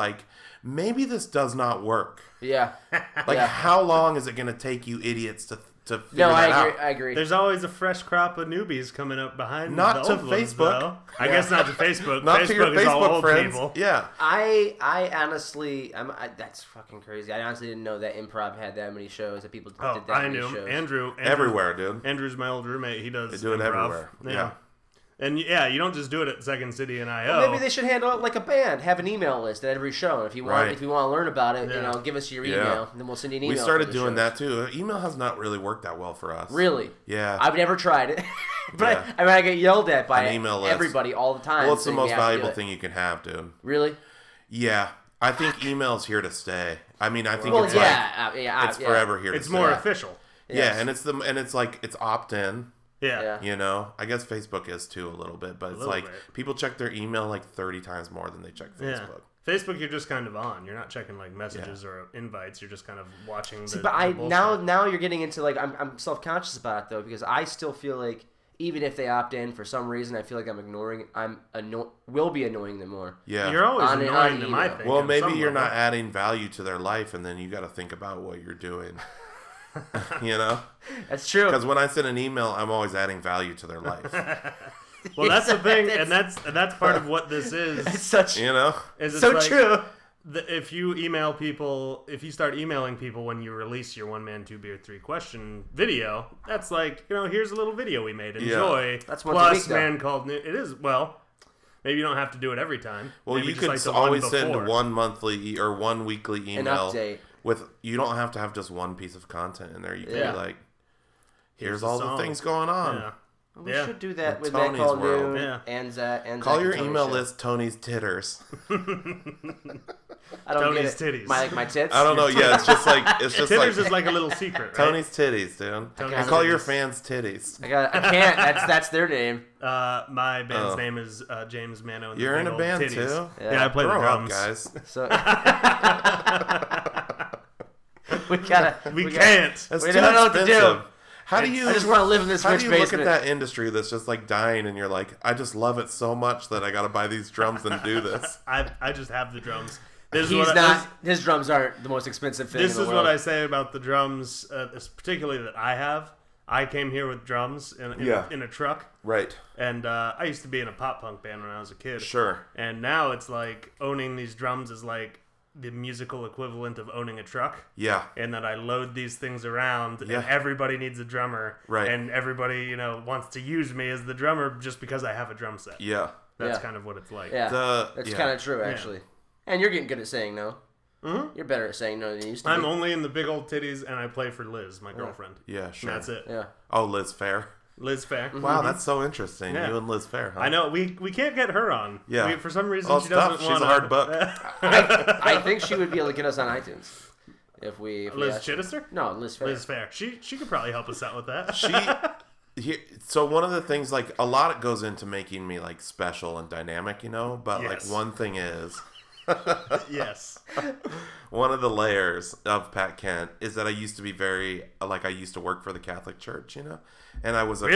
maybe this does not work? Yeah. How long is it going to take you idiots to figure that out? I agree. There's always a fresh crop of newbies coming up behind. Not the to old ones, Facebook. though. I guess not to Facebook. Not Facebook to your is all Facebook old friends. people. Yeah. I honestly, that's fucking crazy. I honestly didn't know that improv had that many shows, that people did that many shows. Andrew. Everywhere, dude. Andrew's my old roommate. He does. They do it improv. everywhere. Yeah. And you don't just do it at Second City and IO. Well, maybe they should handle it like a band. Have an email list at every show. And if you want to learn about it, give us your email, and then we'll send you an email. We started doing that too. Email has not really worked that well for us. Really? Yeah. I've never tried it, but I get yelled at by everybody all the time. Well, it's the most valuable thing you can have, dude. Really? Yeah. I think email's here to stay. I mean, I think it's forever here to stay. It's more official. Yeah, and it's opt-in. Yeah. You know, I guess Facebook is too a little bit, but it's like people check their email like 30 times more than they check Facebook. Facebook, you're just kind of on. You're not checking like messages or invites. You're just kind of watching. Now you're getting into like I'm self-conscious about it though, because I still feel like even if they opt in for some reason, I feel like will be annoying them more. Yeah, you're always annoying them. I think. Well, maybe you're not adding value to their life, and then you got to think about what you're doing. You know, that's true. Because when I send an email, I'm always adding value to their life. Well, that's the thing, and that's part of what this is. It's such, you know, it's so like, true. If you email people, if you start emailing people when you release your 1 man 2 beer 3 question video, that's like, you know, here's a little video we made. Enjoy. Yeah. That's once a week, man called. It is maybe you don't have to do it every time. Well, maybe you could like always send 1 monthly or 1 weekly email. An update. You don't have to have just one piece of content in there. You can be like, here's all the things going on. Yeah. We should do that with Man Called Noon and Zach. Call your email list Tony's Titters. I don't Tony's get it. titties. My tits? I don't know. Yeah, it's just like Titters is like a little secret, right? Tony's titties, dude. And call your fans titties. I can't. That's their name. My band's name is James Mano. And You're in a band titties. too? Yeah, I play the drums, guys. So we can't. We don't know what to do. How do you? I just want to live in this rich basement. Look at that industry that's just like dying, and you're like, I just love it so much that I got to buy these drums and do this. I just have the drums. His drums aren't the most expensive thing. This is what I say about the drums, particularly that I have. I came here with drums in a truck. Right. And I used to be in a pop punk band when I was a kid. Sure. And now it's like owning these drums is like the musical equivalent of owning a truck. Yeah. And that I load these things around and everybody needs a drummer. Right. And everybody, wants to use me as the drummer just because I have a drum set. Yeah. That's kind of what it's like. Yeah. That's kind of true, actually. And you're getting good at saying no. Mm-hmm. You're better at saying no than you used to be. I'm only in the big old titties and I play for Liz, my girlfriend. Yeah, sure. And that's it. Yeah. Oh, Liz Fair. Liz Fair. Wow, that's so interesting. Yeah. You and Liz Fair, huh? I know. We can't get her on. Yeah. For some reason, she doesn't want to. She's a hard book. I think she would be able to get us on iTunes. If we Liz Chittister? No, Liz Fair. Liz Fair. She could probably help us out with that. So one of the things, like, a lot goes into making me, like, special and dynamic, but, like, one thing is... Yes. One of the layers of Pat Kent is that I used to be I used to work for the Catholic Church, and I was I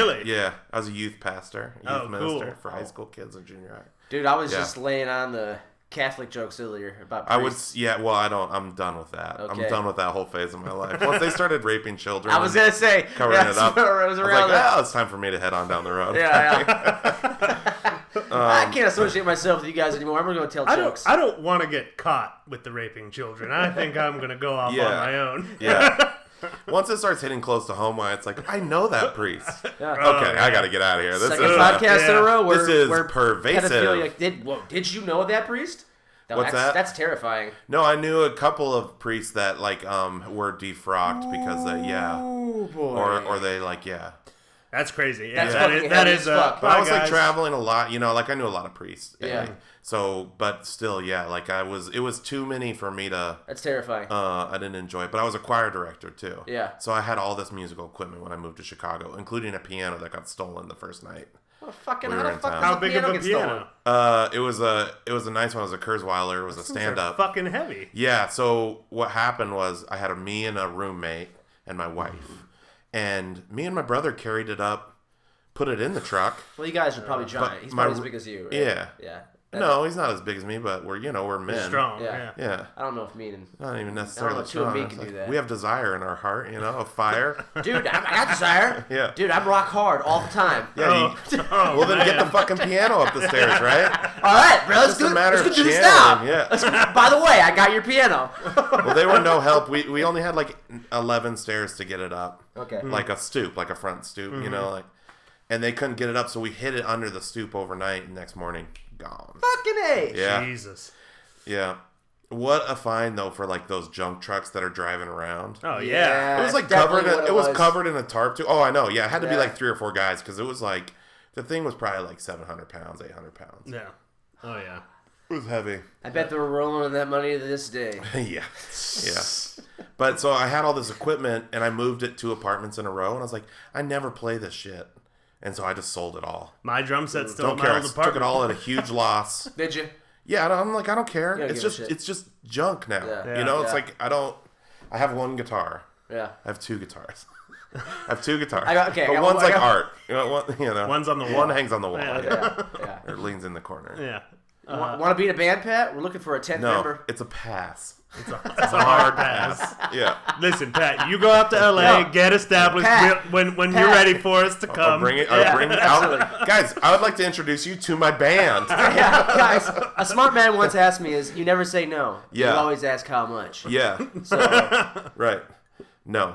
was a youth pastor, minister for high school kids in junior high. Dude, I was just laying on the Catholic jokes earlier about priests. I'm done with that. Okay. I'm done with that whole phase of my life. Once they started raping children, I was gonna say covering it up. I was like, it's time for me to head on down the road. Yeah. I can't associate myself with you guys anymore. I'm gonna go tell jokes. I don't want to get caught with the raping children. I think I'm gonna go off on my own. Yeah. Once it starts hitting close to home, it's like, I know that priest. Yeah. Okay, I got to get out of here. This Second podcast in a row where, this is pervasive. Did you know that priest? No, What's that? That's terrifying. No, I knew a couple of priests that were defrocked because or they That's crazy. Yeah, that is fuck. But I was traveling a lot, I knew a lot of priests. Yeah. So, but still, it was too many for me to. That's terrifying. I didn't enjoy it, but I was a choir director too. Yeah. So I had all this musical equipment when I moved to Chicago, including a piano that got stolen the first night. How big of a piano? It was a nice one. It was a Kurzweiler. It was a stand-up. Fucking heavy. Yeah. So what happened was I had me and a roommate and my wife, and me and my brother carried it up, put it in the truck. Well, you guys are probably giant. He's probably as big as you, right? Yeah. Yeah. No, he's not as big as me, but we're men. He's strong. Yeah. I don't know if me and not even necessarily strong. Two of me can do that. We have desire in our heart, a fire. Dude, I got desire. Yeah. Dude, I'm rock hard all the time. Yeah. Well, then get the fucking piano up the stairs, right? All right, bro. Let's do this now. Yeah. By the way, I got your piano. Well, they were no help. We only had 11 stairs to get it up. Okay. Like a stoop, like a front stoop, and they couldn't get it up, so we hid it under the stoop overnight, and next morning, gone. Fucking A. Yeah. Jesus. Yeah. What a find though for those junk trucks that are driving around. Oh yeah. It was covered in a tarp too. Oh, I know. Yeah, it had to be 3 or 4 guys because it was the thing was probably 700 pounds, 800 pounds. Yeah. Oh yeah. It was heavy. I bet they were rolling with that money to this day. Yeah. But so I had all this equipment and I moved it 2 apartments in a row and I was like, I never play this shit. And so I just sold it all. My drum set's still Don't in my care. old I took apartment. it all at a huge loss. Did you? Yeah, I'm like, I don't care. You don't It's give a just shit. it's just junk now. Yeah. You know, Yeah. it's like I have one guitar. Yeah. I have two guitars. I have two guitars. Okay, But one's like art. One's on the wall. One hangs on the wall. Yeah. Or leans in the corner. Yeah. Want to be in a band, Pat? We're looking for a 10th No, member. it's a pass. It's a hard pass. Yeah. Listen, Pat, you go out to LA, get established Pat. when Pat. you're ready for us to come. I'll bring it out. Guys, I would like to introduce you to my band. Yeah, guys, a smart man once asked me is, you never say no. Yeah. You always ask how much. Yeah. So, Right. No.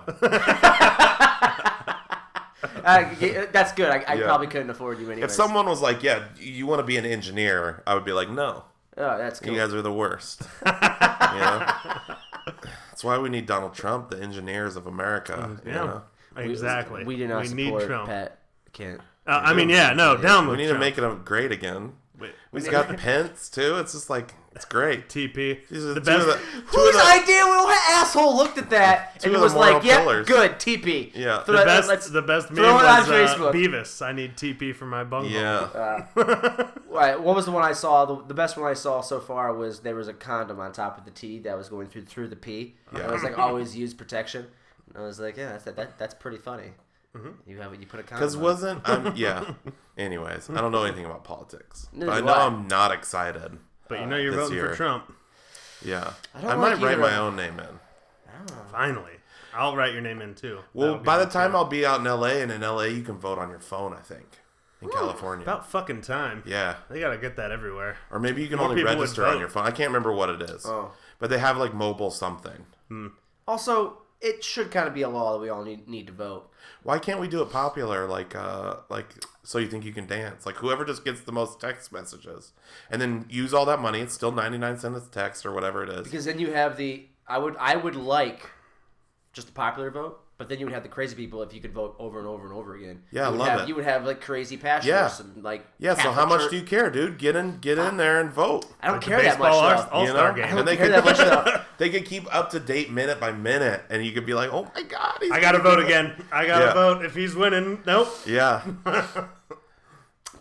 that's good. I Yeah. probably couldn't afford you anyway. If someone was like, yeah, you want to be an engineer, I would be like, no. Oh, that's cool. You guys are the worst. You know? That's why we need Donald Trump, the engineers of America. Yeah. You know? Exactly. We do not need support Trump. Pat Kent. I mean, yeah, no, down We with need Trump. to make it great again. Wait, We've got Pence, too. It's just like, it's great. TP. These are The two best. of the- Whose idea? What asshole looked at that Two and of the was moral like, "Yeah, pillars." good, TP." Yeah. The best meme throw it on was Facebook. Beavis. I need TP for my bungalow. Yeah. Right. What was the one I saw? The best one I saw so far was there was a condom on top of the T that was going through the P. Yeah. And it was like always use protection. And I was like, yeah, that's pretty funny. Mm-hmm. You put a condom. Because on. wasn't... yeah. Anyways, I don't know anything about politics. Neither But I do know I. I'm not excited. But you know you're This voting year. for Trump. Yeah. don't I like might write either my of own name in. Finally. I'll write your name in too. Well, That'll be by the nice, time too. I'll be out in LA, and in LA you can vote on your phone, I think. In California. About fucking time. Yeah. They gotta get that everywhere. Or maybe you can More only people would register on vote. your phone. I can't remember what it is. Oh. But they have like mobile something. Also, it should kind of be a law that we all need to vote. Why can't we do it popular like so you think you can dance? Like whoever just gets the most text messages and then use all that money, it's still 99 cents a text or whatever it is. Because then you have I would like just a popular vote, but then you would have the crazy people if you could vote over and over and over again. Yeah, I you would love have, it. You would have like crazy pastors Yeah. and like Yeah, so Catholic how much church. do you care, dude? Get in there and vote. I don't Like the care that much baseball though. All-Star You know? game. And they care could that much though. they could keep up to date minute by minute and you could be like, "Oh my god, he's I gotta gonna vote do it." again. I gotta Yeah. vote. If he's winning, nope. Yeah.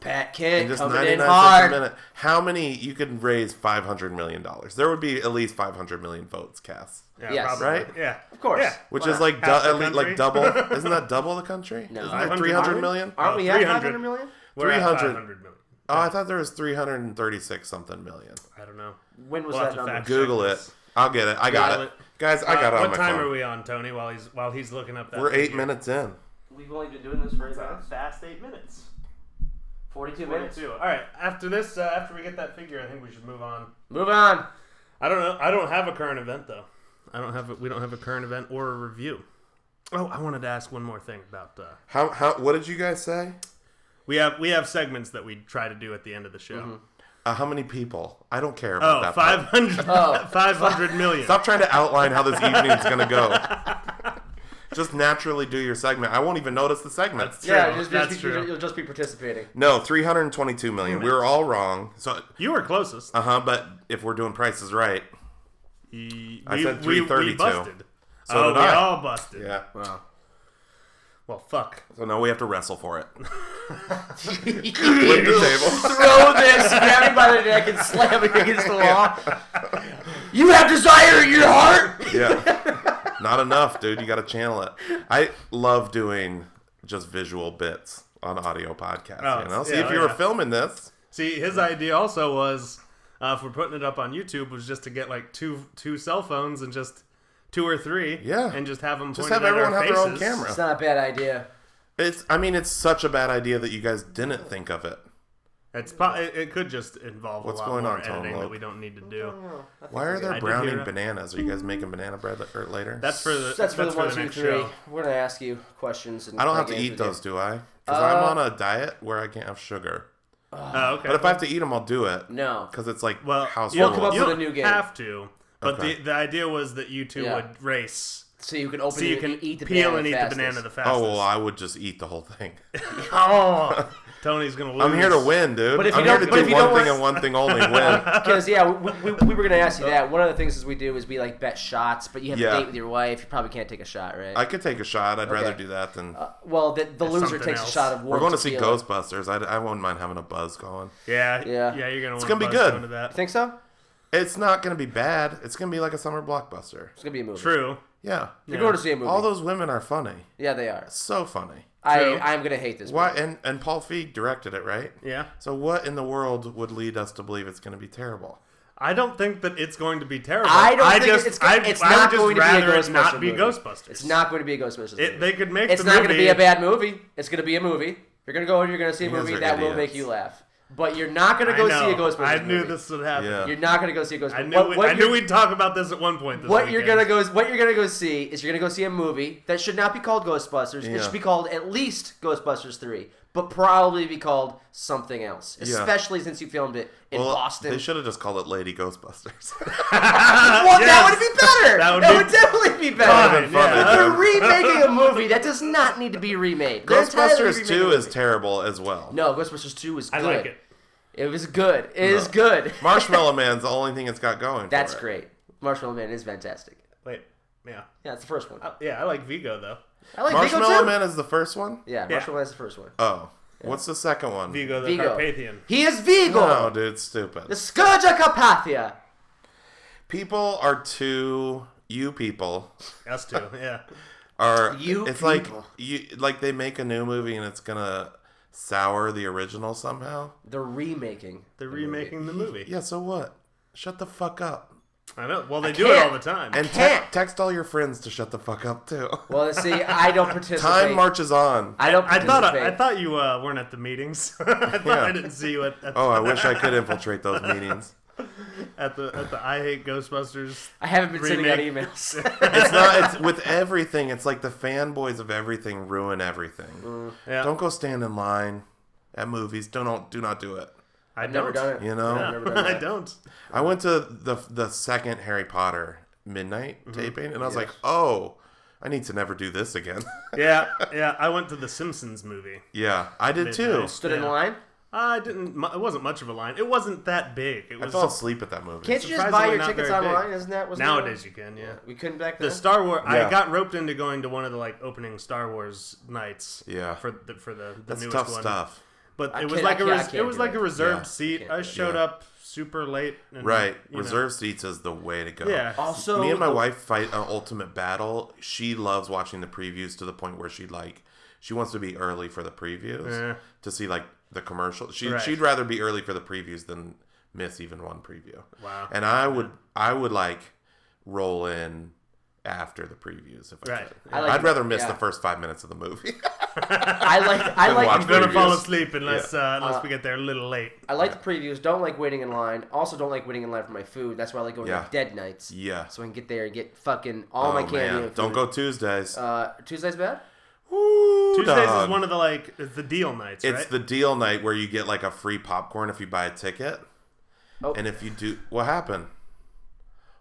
Pat And Kent just coming 99 in cents a hard. minute. How many you could raise $500 million? There would be at least 500 million votes cast. Yeah, Yes. probably. Right? Yeah. Of course. Yeah. Which Why is not? like Half the at least, like country? double. Isn't that double the country? No. Isn't there 500 300 million? Aren't we at 300. 500 million? We're at 300. 500 million. Oh, I thought there was 336 something million. I don't know. When was We'll have that to number? fact Google check it. this. I'll get it. I got Google it. Guys, I got it on What my time phone. are we on, Tony? While he's looking up that. We're 8 figure? minutes in. We've only been doing this for 8 minutes. Fast 8 minutes. 42 minutes. 42. All right. After this, after we get that figure, I think we should move on. Move on. I don't know. I don't have a current event though. We don't have a current event or a review. Oh, I wanted to ask one more thing about. How? What did you guys say? We have segments that we try to do at the end of the show. Mm-hmm. How many people? I don't care about Oh, that. part. 500, Oh. 500 million. Stop trying to outline how this evening's gonna go. Just naturally do your segment. I won't even notice the segment. That's true. Yeah, That's true. you'll just be participating. No, 322 million. We were all wrong. So, You were closest. but if we're doing prices right, I said We 332. busted. So we did I. all busted. yeah. Wow. Well, fuck. So now we have to wrestle for it. Flip the table. Throw this, grab him by the neck, and slam it against the wall. You have desire in your heart. Yeah. Not enough, dude. You got to channel it. I love doing just visual bits on audio podcasts. Oh, You know, see yeah, if you were filming this. See, his idea also was, if we're putting it up on YouTube, was just to get like two cell phones and just 2 or 3, Yeah. and just have them Just pointed have at everyone our have their own faces. camera. It's not a bad idea. It's such a bad idea that you guys didn't think of it. It could just involve What's a lot going more on, Tom editing that Loeb? we don't need to do. Why are I there did browning hear it. bananas? Are you guys making banana bread later? That's for the That's for the 1, 2, next 3. show. We're gonna ask you questions. And I don't have play to games eat with you. those, do I? Because I'm on a diet where I can't have sugar. Oh, okay. But if I have to eat them, I'll do it. No. Because it's like well, house We'll rules. come up you with a don't new game. have to, but Okay. the idea was that you two Yeah. would race. So you can open So you it can and eat the peel banana and eat fastest. the banana the fastest. Oh, well, I would just eat the whole thing. Oh, Tony's gonna lose. I'm here to win, dude. But if you I'm here don't- to but if do you one don't thing want- and one thing only, win. Because we were gonna ask you that. One of the things is we do is we like bet shots, but you have a date with your wife. You probably can't take a shot, right? I could take a shot. I'd rather do that than. Well, the loser something takes else. a shot of warm We're going to see tequila. Ghostbusters. I wouldn't mind having a buzz going. Yeah. Yeah. You're gonna. It's gonna be good. To that. You think so? It's not going to be bad. It's going to be like a summer blockbuster. It's gonna be a movie. True. Yeah. You're going to see a movie. All those women are funny. Yeah, they are. So funny. I'm gonna hate this. Why? Movie. And Paul Feig directed it, right? Yeah. So what in the world would lead us to believe it's going to be terrible? I don't think that it's going to be terrible. I don't think just, it's I not would going just to be a rather it Ghostbusters not be movie. Ghostbusters. It's not going to be a Ghostbusters movie. They could make It's the not movie. going to be a bad movie. It's going to be a movie. You're going to go and you're going to see a You guys movie are that will idiots. make you laugh. But you're not going to go see a Ghostbusters I knew movie. this would happen. Yeah. You're not going to go see a Ghostbusters. I knew we'd talk about this at one point this What weekend. you're gonna go see is you're gonna go see a movie that should not be called Ghostbusters. It Yeah. should be called at least Ghostbusters 3, but probably be called something else. Yeah. Especially since you filmed it in Boston. They should have just called it Lady Ghostbusters. Well, Yes. that would be better. That would definitely be better. That would've been funny, But they're dude. remaking a movie that does not need to be remade. They're entirely Ghostbusters remaking 2 a is movie. terrible as well. No, Ghostbusters 2 was good. I like it. It was good. It is good. Marshmallow Man's the only thing it's got going That's for it. great. Marshmallow Man is fantastic. Wait. Yeah. Yeah, it's the first one. Yeah, I like Vigo though. I like Vigo Marshmallow too. Man is the first one? Yeah, Marshmallow Man is the first one. Oh. What's the second one? Vigo the Vigo. Carpathian. He is Vigo. No, dude, it's stupid. The Scourge of Carpathia. People are too... You people Us too. Yeah. are... You it's people. like they make a new movie and it's gonna sour the original somehow. They're remaking. They're remaking the movie. Yeah, so what? Shut the fuck up. I know. Well, they do it all the time. And Can't. text all your friends to shut the fuck up too. Well, see, I don't participate. Time marches on. I don't I participate. thought you weren't at the meetings. I thought I didn't see you at Oh, I wish I could infiltrate those meetings. at the I Hate Ghostbusters. I haven't been sending out remake. emails. It's not. It's with everything. It's like the fanboys of everything ruin everything. Yeah. Don't go stand in line at movies. Do not do it. I've Never done it. You know. I've never done I that. don't. I went to the second Harry Potter midnight taping, and I was like, oh, I need to never do this again. Yeah. I went to the Simpsons movie. Yeah, I did too. Midnight. Stood in Yeah. line. I didn't. It wasn't much of a line. It wasn't that big. It I was fell asleep at that movie. Can't you just buy surprisingly your not tickets very big. online? Isn't that wasn't Nowadays that- you can. Yeah. We couldn't back then. The Star Wars. Yeah. I got roped into going to one of the opening Star Wars nights. Yeah. For the That's newest tough one. stuff. But I it was can't- like I a can't- I can't it was do like that. a reserved Yeah. seat. Can't I do that. showed up super late. And, Right, you know. reserve seats is the way to go. Yeah. Also, Me and my wife fight an ultimate battle. She loves watching the previews to the point where she wants to be early for the previews to see like the commercial. She'd rather be early for the previews than miss even one preview. Wow. And I would like roll in after the previews if I Right. could. I like- I'd rather miss yeah. the first 5 minutes of the movie. I like watch I'm gonna previews. fall asleep unless we get there a little late. I like the previews. Don't like waiting in line. Also, don't like waiting in line for my food. That's why I like going Yeah. to dead nights. Yeah. So I can get there and get fucking all my candy. man. and food. Don't go Tuesdays. Tuesday's bad. Woo, Tuesdays dog. is one of the deal nights, It's right? the deal night where you get like a free popcorn if you buy a ticket. Oh. And if you do, what happened?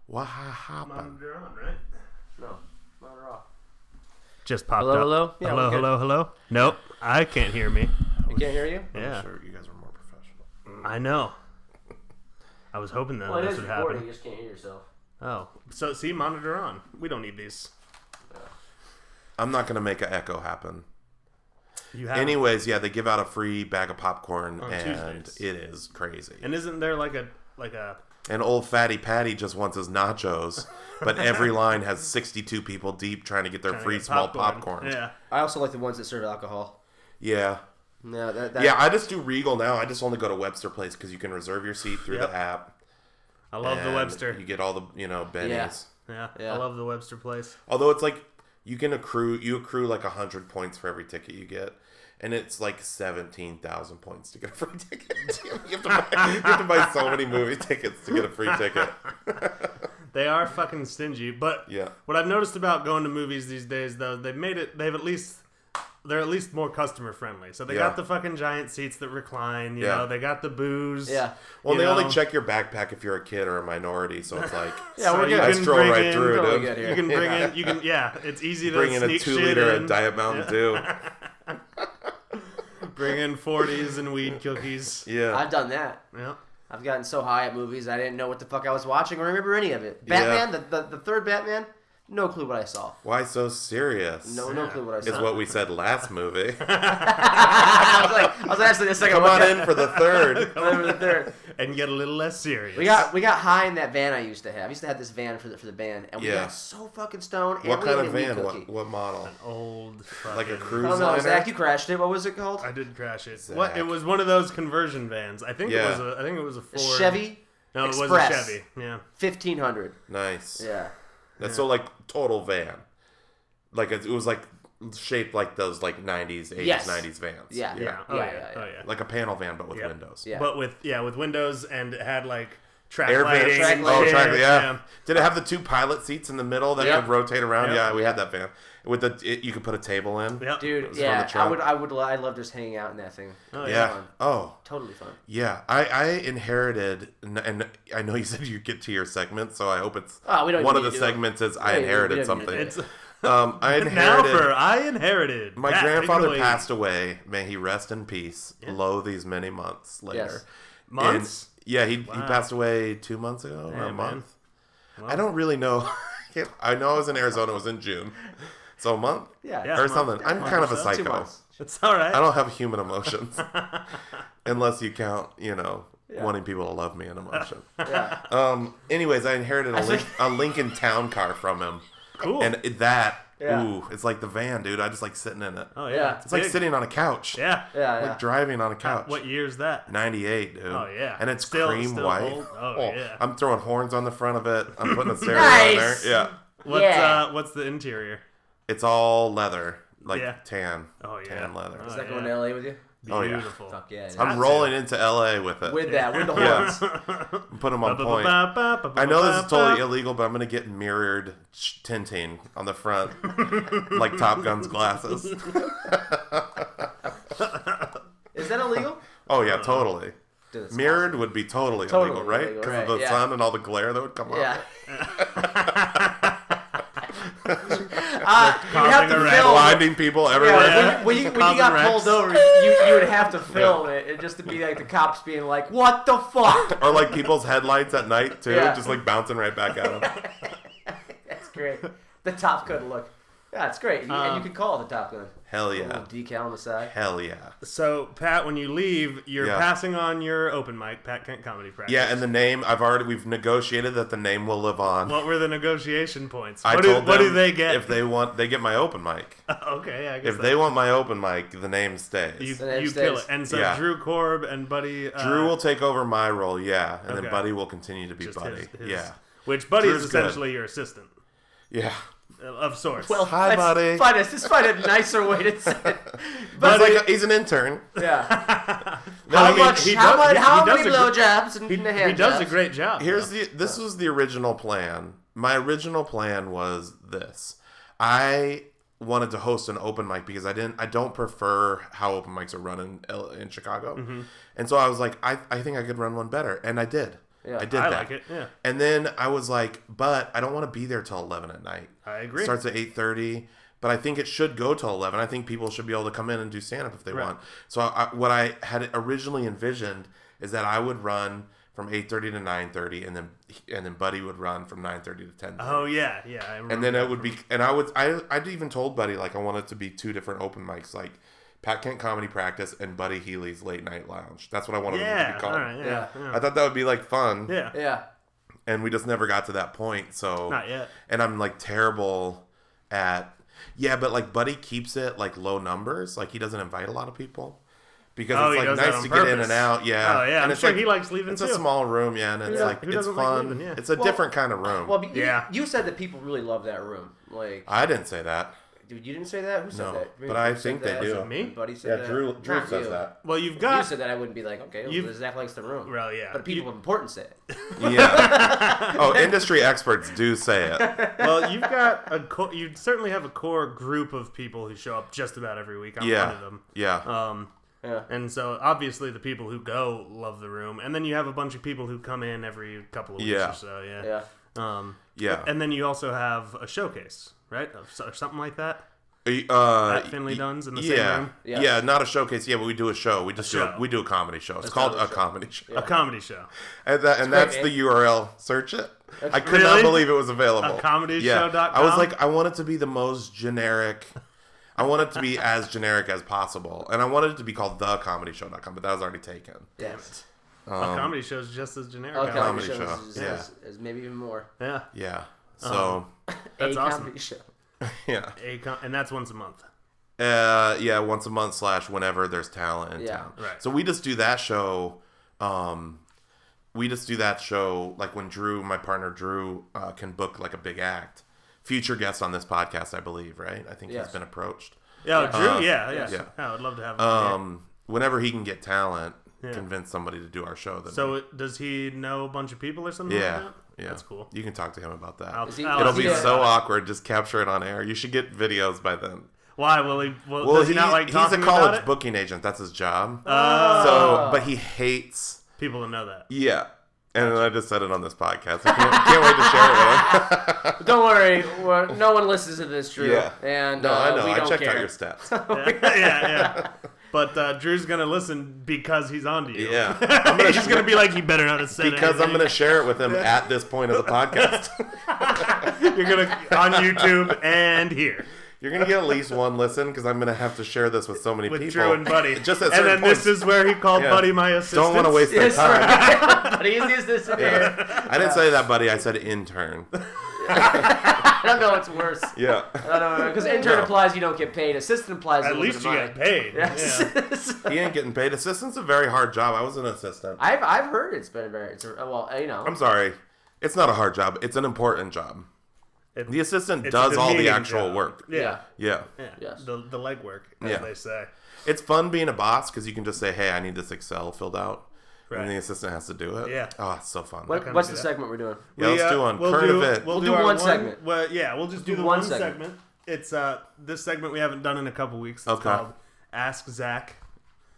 What happened? You're on, right? No, not at all. Just popped Hello, up. hello? Yeah, hello, we're good. hello, hello. Nope, I can't hear me. I can't hear you. Yeah, I'm sure you guys are more professional. I know. I was hoping that this would happen. You just can't hear yourself. Oh, so see, monitor on. We don't need these. I'm not gonna make an echo happen. You have. Anyways, yeah, they give out a free bag of popcorn, On and Tuesdays. it is crazy. And isn't there like a And old fatty Patty just wants his nachos, but every line has 62 people deep trying to get their trying to free get small popcorn. Yeah. I also like the ones that serve alcohol. Yeah. No, that Yeah, I just do Regal now. I just only go to Webster Place because you can reserve your seat through Yep. the app. I love the and Webster. You get all the, bennies. Yeah. Yeah. I love the Webster place. Although it's like you accrue like 100 points for every ticket you get, and it's like 17,000 points to get a free ticket. you have to buy so many movie tickets to get a free ticket. They are fucking stingy, but Yeah. what I've noticed about going to movies these days, though, they're at least more customer friendly. So they Yeah. got the fucking giant seats that recline. You Yeah. know, they got the booze. Yeah. Well, you they only know. check your backpack if you're a kid or a minority, so it's like Yeah, So we're you good. I can stroll bring right in- through Totally it. good here. You can bring in. You can. Yeah, it's easy to Bring in a sneak 2 shit liter in. of Diet Mountain Dew. Bring in 40s and weed cookies. Yeah. I've done that. Yeah. I've gotten so high at movies I didn't know what the fuck I was watching or remember any of it. Batman, the third Batman, no clue what I saw. Why so serious? No clue what I saw. Is what we said last movie. I was actually the second Come one. on in for the third. And get a little less serious. We got high in that van I used to have. I used to have this van for the band, and we got so fucking stoned. And What we kind ate of a meat van? cookie. What model? An old fucking... Like a cruise I don't know, liner? Zach, you crashed it. What was it called? I did crash it. Zach. What? It was one of those conversion vans. I think it was a Ford. Chevy. No, Express. it was a Chevy. Yeah. 1500. Nice. Yeah. That's so like total van. Like it was like shaped like those like 90s, 80s, 90s vans. Yeah. Oh yeah. Like a panel van, but with windows. Yeah. But with windows, and it had like track Air lighting. vents. and Oh, shit. track. Yeah. Did it have the two pilot seats in the middle that could rotate around? Yep. Yeah, we had that van. With you could put a table in. Yep. Dude, Yeah, I love just hanging out in that thing. Oh, Yeah. Fun. Oh. Totally fun. Yeah. I inherited, and I know you said you get to your segment, so I hope it's we don't one need of the to do it. segments is I We don't inherited need to do something. it. It's I inherited. now for I inherited. My Pat, grandfather take it away. passed away. May he rest in peace. Yeah. Lo, these many months later. Yes. Months? And, he passed away 2 months ago, or a Damn, month. man. Well, I don't really know. I know I was in Arizona. It was in June, so a month Yeah. or something. I'm month kind or of a so. 2 psycho. months. it's all right. I don't have human emotions, unless you count, wanting people to love me an emotion. Yeah. Anyways, I inherited a Lincoln Town car from him. Cool. And that, Yeah. it's like the van, dude. I just like sitting in it. Oh Yeah. yeah. It's like sitting on a couch. Yeah. Yeah. Like driving on a couch. What year's that? 98, dude. Oh, yeah. And it's Still cream white. old? Oh, yeah. I'm throwing horns on the front of it. I'm putting a stereo on there. Nice. Yeah. What's the interior? It's all leather. Like Yeah. tan. Oh yeah. Tan leather. Is that going to LA with you? Oh, yeah. Beautiful. Fuck yeah. I'm rolling into LA with it. With that, with the Yeah. horns. I'm putting them on point. I know this is totally illegal, but I'm going to get mirrored tinting on the front. Like Top Gun's glasses. Is that illegal? Oh, yeah, totally. Dude, that's Mirrored would be totally illegal, right? illegal, Because right, of the yeah. sun and all the glare that would come off. Yeah. Causing you'd have to a film. Blinding people everywhere. Yeah, when you Causing got wrecks. pulled over, you would have to film it, and just to be like the cops being like, "What the fuck?" Or like people's headlights at night, too. Yeah. Just like bouncing right back at them. That's great. The Top Gun look. Yeah, it's great. And you can call it the Top Gun. Hell A yeah. little decal on the side. Hell yeah. So Pat, when you leave, you're Yeah. passing on your open mic, Pat Kent Comedy Practice. Yeah, and the name, we've negotiated that the name will live on. What were the negotiation points? I What told do them they get? if they want, they get my open mic. Okay, I guess If they want my open mic, the name stays. you The name kill stays. it. And so Yeah. Drew Korb and Buddy. Drew will take over my role, yeah, and Okay. then Buddy will continue to be just Buddy. his- Yeah, Which Buddy Drew's is essentially your assistant yeah. of sorts. Well, Hi, let's buddy. Just find a nicer way to say it. But he's an intern. Yeah. I How mean, much? he How does- many? he How does many a gr- blowjobs and He hand does a jobs? great job. This was the original plan. My original plan was this. I wanted to host an open mic because I don't prefer how open mics are run in Chicago. Mm-hmm. And so I was like, I think I could run one better. And I did. Yeah. I did I that. like it, yeah. And then I was like, but I don't want to be there till 11 at night. I agree. It starts at 8:30, but I think it should go till 11. I think people should be able to come in and do stand-up if they Right. want. So what I had originally envisioned is that I would run from 8:30 to 9:30, and then Buddy would run from 9:30 to 10:30. Oh yeah. I remember And then that it would be, and I'd even told Buddy, like, I want it to be two different open mics, like Pat Kent Comedy Practice and Buddy Healy's Late Night Lounge. That's what I wanted them to be called. All right, yeah. I thought that would be like fun. Yeah. Yeah. And we just never got to that point. So Not yet. And I'm like terrible at, but like Buddy keeps it like low numbers. Like he doesn't invite a lot of people. Because Oh, it's he like does that nice on to get in purpose. and out, yeah. Oh, yeah, and I'm it's sure like, he likes leaving, it's too. a small room, yeah, and it's does- like who it's doesn't like fun. leaving, yeah. It's a different kind of room. Well, Yeah. you said that people really love that room. Like, I didn't say that. dude, you didn't say that. Who said No, that? but I Who said think they that? do. Was it Me? Buddy said Yeah, that. Drew Not says you. that. Well, you've If got. you said that, I wouldn't be like, okay, You've- Zach likes the room. Well, yeah. But people important say it. Yeah. Oh, industry experts do say it. Well, you've got you certainly have a core group of people who show up just about every week. I'm one of them. Yeah. Yeah. And so obviously the people who go love the room, and then you have a bunch of people who come in every couple of weeks Yeah. or so. Yeah. Yeah. And then you also have a showcase, right, or something like that. At Finley Dunn's in the same room? Yeah, not a showcase. Yeah, but we do a show. We do a comedy show. It's called a comedy show. A comedy show. And that's the URL. Search it. I could not believe it was available. acomedyshow.com? I was like, I want it to be the most generic. I want it to be as generic as possible. And I wanted it to be called thecomedyshow.com, but that was already taken. Damn it. A comedy show is just as generic. A comedy show is maybe even more. Yeah. Yeah. So that's awesome. Comedy show. Yeah. And that's once a month. Yeah, once a month / whenever there's talent in town. Right. So we just do that show. Like when Drew, my partner Drew, can book like a big act. Future guest on this podcast, I believe, right? I think he's been approached. Yeah, Drew. Yeah. I would love to have him. Whenever he can get talent, convince somebody to do our show. So does he know a bunch of people or something like that? Yeah. That's cool. You can talk to him about that. It'll be so awkward. Just capture it on air. You should get videos by then. Why? Does he not like talking he's a college about it? booking agent. That's his job. But he hates people to know that. Yeah. And then I just said it on this podcast. I can't wait to share it with him. Don't worry. No one listens to this, Drew. Yeah. And, I know. We don't checked care. out your stats. Yeah. But Drew's going to listen because he's on to you. Yeah. He's going to be like, he better not have said because anything. I'm going to share it with him at this point of the podcast. You're going to, on YouTube and here. You're going to get at least one listen because I'm going to have to share this with so many people. With Drew and Buddy. Just at and then points. This is where he called Buddy my assistant. Don't want to waste their time. Buddy is the assistant here. I didn't say that, Buddy. I said intern. I don't know what's worse. Yeah. I don't know. Because intern implies you don't get paid. Assistant implies at least you get paid. Yes. Yeah. He ain't getting paid. Assistant's a very hard job. I was an assistant. I've heard it's been I'm sorry. It's not a hard job. It's an important job. The assistant does all the actual work. Yeah. Yes. The legwork, as they say. It's fun being a boss because you can just say, hey, I need this Excel filled out. Right. And the assistant has to do it. Yeah. Oh, it's so fun. What's the segment we're doing? Yeah, let's do one. Current event. We'll do one segment. Well, yeah, we'll just do the one segment. It's this segment we haven't done in a couple weeks. It's called Ask Zach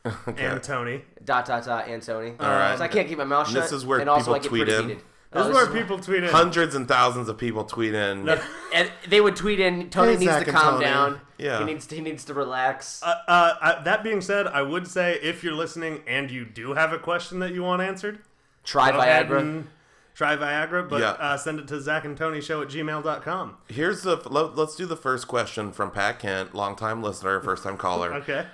and Tony. ... and Tony. All right. So I can't keep my mouth shut. This is where and people also tweet in. Heated. This is where people tweet in. Hundreds and thousands of people tweet in. And they would tweet in, Tony needs to calm down. Yeah. He needs to relax. That being said, I would say if you're listening and you do have a question that you want answered, try Viagra. Try Viagra, but send it to zachandtonyshow@gmail.com. Let's do the first question from Pat Kent, longtime listener, first time caller. Okay.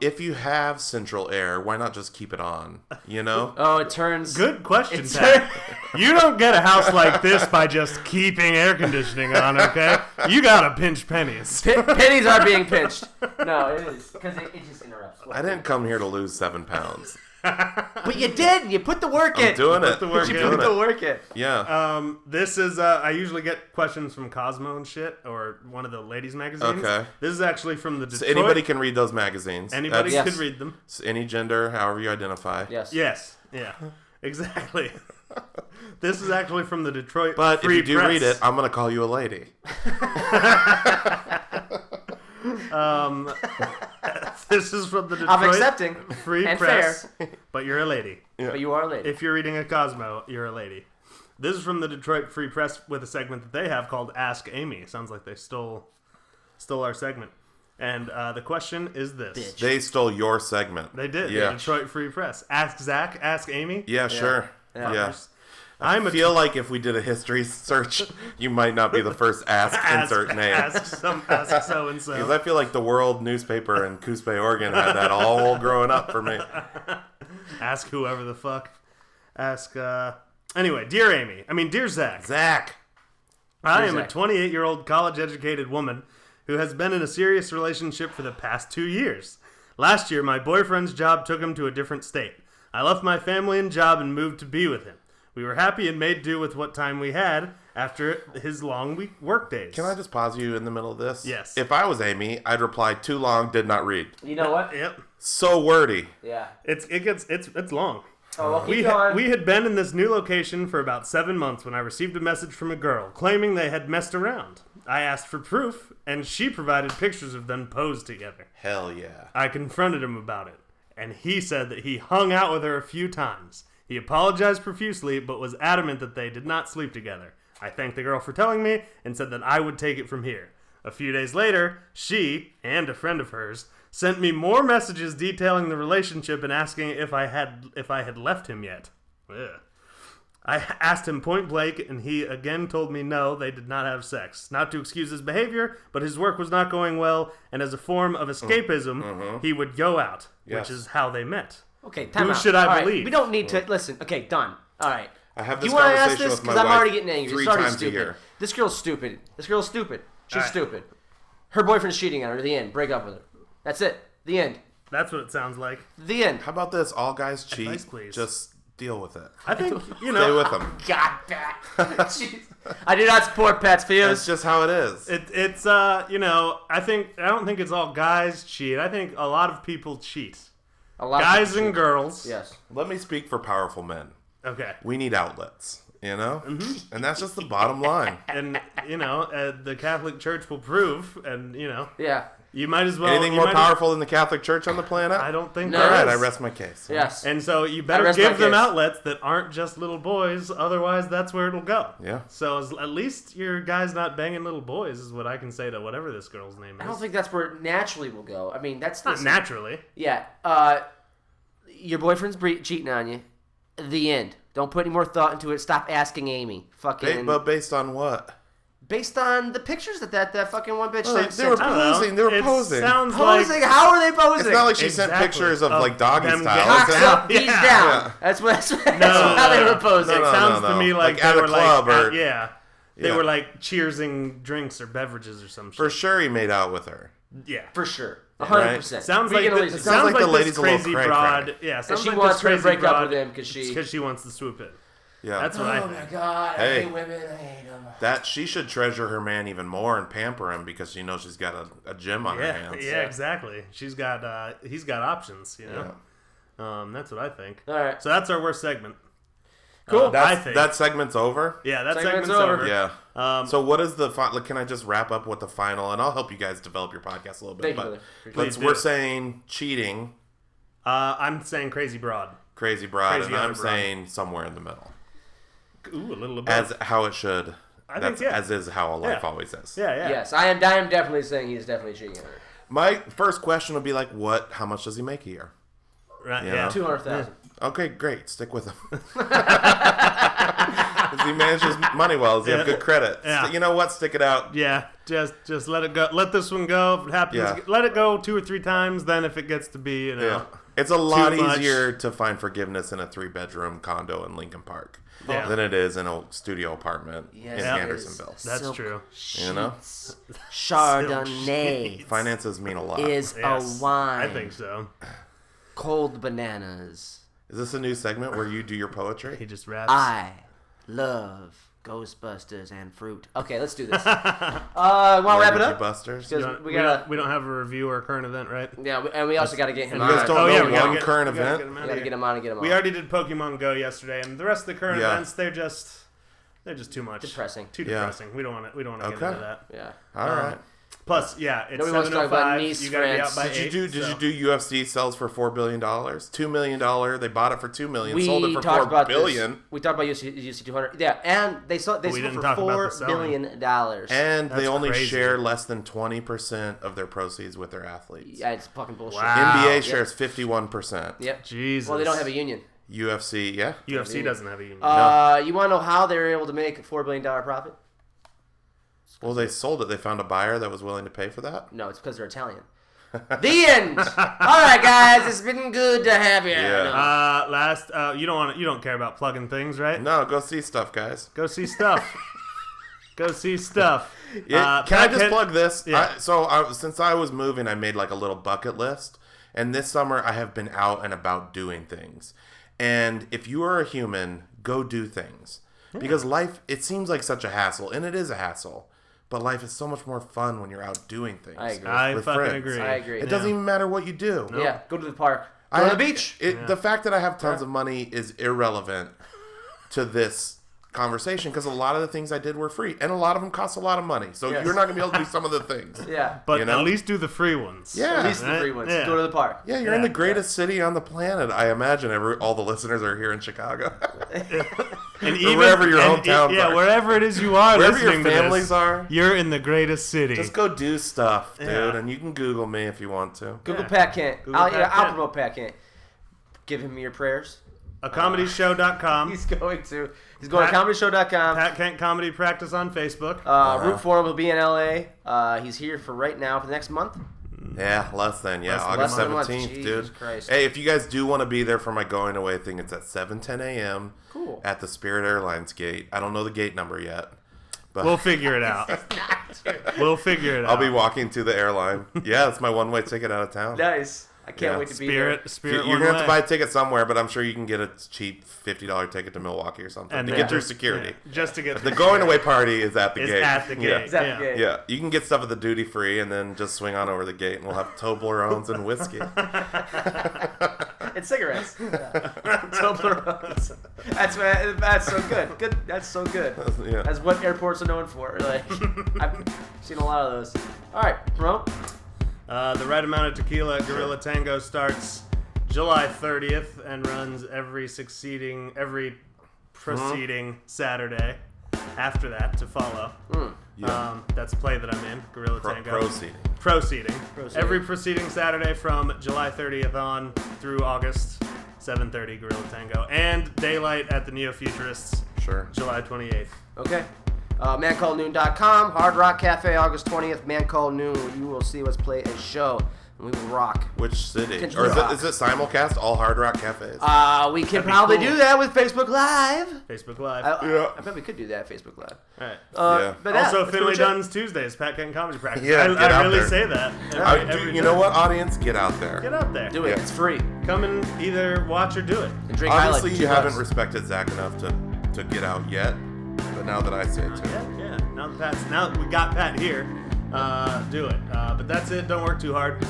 If you have central air, why not just keep it on? You know? Oh, it turns. Good question, Pat. You don't get a house like this by just keeping air conditioning on, okay? You gotta pinch pennies. Pennies are being pinched. No, it is because it just interrupts. I didn't come here to lose 7 pounds. But you did. You put the work in. I'm doing it. You put the work in. Yeah. This is. I usually get questions from Cosmo and shit, or one of the ladies' magazines. Okay. This is actually from the Detroit. So anybody can read those magazines. Anybody could read them. Any gender, however you identify. Yes. Yes. Yeah. Exactly. This is actually from the Detroit. But Free if you do Press. read it, I'm gonna call you a lady. This is from the Detroit I'm accepting. Free and Press, fair. but you're a lady. Yeah. But you are a lady. If you're reading a Cosmo, you're a lady. This is from the Detroit Free Press with a segment that they have called Ask Amy. Sounds like they stole our segment. And the question is this. Bitch. They stole your segment. They did. Yeah. The Detroit Free Press. Ask Zach, Ask Amy. Yeah, sure. Yeah. I feel like if we did a history search, you might not be the first insert name. Ask so-and-so. Because I feel like the World newspaper in Coos Bay, Oregon had that all growing up for me. Ask whoever the fuck. Ask, anyway, dear Zach. Zach. I am a 28-year-old college-educated woman who has been in a serious relationship for the past 2 years. Last year, my boyfriend's job took him to a different state. I left my family and job and moved to be with him. We were happy and made do with what time we had after his long work days. Can I just pause you in the middle of this? Yes. If I was Amy, I'd reply, too long, did not read. You know what? Yep. So wordy. Yeah. It's long. Oh, well, keep going. We had been in this new location for about 7 months when I received a message from a girl claiming they had messed around. I asked for proof, and she provided pictures of them posed together. Hell yeah. I confronted him about it, and he said that he hung out with her a few times. He apologized profusely, but was adamant that they did not sleep together. I thanked the girl for telling me and said that I would take it from here. A few days later, she, and a friend of hers, sent me more messages detailing the relationship and asking if I had left him yet. Ugh. I asked him point blank, and he again told me no, they did not have sex. Not to excuse his behavior, but his work was not going well, and as a form of escapism, he would go out, which is how they met. Okay, time out. Who should I believe? Right, we don't need to... Listen, okay, done. All right. I have this you want to conversation ask this? with my Because I'm wife already getting angry. 3 It's already times stupid. a year. This girl's stupid. She's right. stupid. Her boyfriend's cheating on her. The end. Break up with her. That's it. The end. That's what it sounds like. The end. How about this? All guys cheat. Advice, please. Just deal with it. I think, Stay with them. God, Pat. Jeez. I do not support Pat's views. That's just how it is. It's I don't think it's all guys cheat. I think a lot of people cheat. A lot Guys of people and cheat. girls. Yes. Let me speak for powerful men. Okay. We need outlets, and that's just the bottom line. And, the Catholic Church will prove, and, Yeah. you might as well... Anything more powerful than the Catholic Church on the planet? I don't think No. there All right, is. I rest my case. Yes. And so you I better rest my give them case. outlets that aren't just little boys, otherwise that's where it'll go. Yeah. So at least your guy's not banging little boys is what I can say to whatever this girl's name is. I don't think that's where it naturally will go. I mean, that's... Not naturally. Yeah. Your boyfriend's cheating on you. The end. Don't put any more thought into it. Stop asking Amy. Fucking... But based on what? Based on the pictures that fucking one bitch Well, sent. they were I don't know. posing. They were It posing. sounds Posing? like... How are they posing? It's not like she sent Exactly. pictures of Of like doggy them style. getting- Cocks It's up, knees Yeah. down. That's how no, they no. were posing. It No, sounds no, to no. me like Like at they a were club like... or- They Yeah. were like cheersing drinks or beverages or some shit. For sure he made out with her. Yeah. For sure. Right. 100%. Sounds We like can the, at least- it sounds like like the this lady's a little crazy cray-cray. broad. Yeah, sounds she like wants this her to crazy break up broad with him because she wants to swoop in. Yeah. That's what I Oh think. my god, Hey. I hate women, I hate them. That she should treasure her man even more and pamper him because she knows she's got a gym on her hands. Yeah, exactly. He's got options, That's what I think. All right. So that's our worst segment. Cool. I think. That segment's over? Yeah, that Segment's segment's over. over. Yeah. So what is the final? Can I just wrap up with the final? And I'll help you guys develop your podcast a little bit. Thank you, But brother. Appreciate it. we're saying cheating, I'm saying crazy broad. crazy broad, Crazy and I'm other broad. saying somewhere in the middle. Ooh, a little bit. As how it should. I That's think, yeah. as is how a life Yeah. always is. Yeah. Yes, I am definitely saying he's definitely cheating on her. My first question would be like, how much does he make a year? Right. Yeah. Yeah. 200,000. Okay, great. Stick with him. If he manages money well, does he have good credit? Yeah. You know what? Stick it out. Yeah, just let it go. Let this one go. If it happens, Yeah. let it go 2 or 3 times. Then if it gets to be, Yeah. It's a lot much. easier to find forgiveness in a 3-bedroom condo in Lincoln Park Yeah. than it is in a studio apartment Yes, in it Andersonville. is. That's Silk true. You know? sheets. Chardonnay Finances mean a lot. is Yes, a wine. I think so. Cold bananas. Is this a new segment where you do your He poetry? just raps. I love Ghostbusters and fruit. Okay, let's do this. Want to wrap it up? Busters? Because You don't- we we, gotta. don't, we don't have a review or a current event, right? Yeah, and we also got to get him You on. guys don't Oh, yeah, know we gotta one get- current we gotta event? get him out We of got to here. get him on and get him on. We already did Pokemon Go yesterday, and the rest of the current Yeah. events, they're just too much. Depressing. Too Yeah. depressing. We don't want to get Okay. into that. Yeah. All right. Plus, yeah, it's Nobody wants to talk about 7:05. Nice You gotta be out France. by Did 8. you do UFC sells for $4 billion? $2 million. They bought it for $2 million. We Sold it for talked $4 about billion. this. We talked about UFC 200. Yeah, and they sold we it didn't for talk about the $4 selling. billion. And they That's only crazy. share less than 20% of their proceeds with their athletes. Yeah, it's fucking bullshit. Wow. NBA Yep. shares 51%. Yep. Jesus. Well, they don't have a union. UFC, yeah. UFC doesn't have a union. You want to know how they were able to make a $4 billion profit? Well, they sold it. They found a buyer that was willing to pay for that. No, it's because they're Italian. The end. All right, guys, it's been good to have you. Yeah. No. You don't care about plugging things, right? No, go see stuff, guys. Go see stuff. Go see stuff. Yeah, can I just Pat plug this? Yeah. Since I was moving, I made like a little bucket list. And this summer, I have been out and about doing things. And if you are a human, go do things. Because life, it seems like such a hassle. And it is a hassle. But life is so much more fun when you're out doing things. I agree. I with fucking friends. agree. I agree. It doesn't even matter what you do. Yeah, go to the park. Go to the beach. The fact that I have tons of money is irrelevant to this conversation because a lot of the things I did were free, and a lot of them cost a lot of money. So you're not gonna be able to do some of the things. Yeah, but at least do the free ones. Yeah, at least the free ones. Go to the park. Yeah, you're in the greatest city on the planet. I imagine all the listeners are here in Chicago, and even wherever your hometowns are. Wherever it is you are, wherever your families are, you're in the greatest city. Just go do stuff, dude, and you can Google me if you want to. Google Pat Kent. I'll promote Pat Kent. Give him your prayers. acomedyshow.com. He's going to comedyshow.com. Pat Kent Comedy Practice on Facebook. Root for him. He'll be in LA. He's here for right now for the next month. Yeah, less than August 17th, dude. Christ. Hey, if you guys do want to be there for my going away thing, it's at 7:10 a.m. Cool. At the Spirit Airlines gate. I don't know the gate number yet. But we'll figure it out. I'll be walking to the airline. Yeah, it's my one-way ticket out of town. Nice. I can't wait to be there. Spirit You're going to have to buy a ticket somewhere, but I'm sure you can get a cheap $50 ticket to Milwaukee or something to get through security. Just to get the going away party is at the gate. At the gate. Yeah, you can get stuff at the duty free and then just swing on over the gate and we'll have Toblerones and whiskey. And cigarettes. Toblerones. That's so good. Good. That's so good. Yeah. That's what airports are known for. Like I've seen a lot of those. All right, promote. The Right Amount of Tequila at Gorilla Tango starts July 30th and runs every preceding Saturday after that to follow. That's a play that I'm in, Gorilla Tango. Proceeding. Every preceding Saturday from July 30th on through August 7:30, Gorilla Tango. And Daylight at the Neo-Futurists. Sure. July 28th. Okay. ManCalledNoon.com, Hard Rock Cafe, August 20th, Man Called Noon, where you will see us play a show, and we will rock. Which city? Or is it simulcast, all Hard Rock Cafes? We can probably do that with Facebook Live. Facebook Live. I bet we could do that, Facebook Live. All right. But also, Finley Dunn's Tuesdays, Pat Kent Comedy Practice. Yeah, I really say that. You know what, audience? Get out there. Get out there. Do it. It's free. Come and either watch or do it. And drink Obviously, you haven't respected Zach enough to get out yet. But now that I say it too. Yeah. Now that we got Pat here, do it. But that's it. Don't work too hard.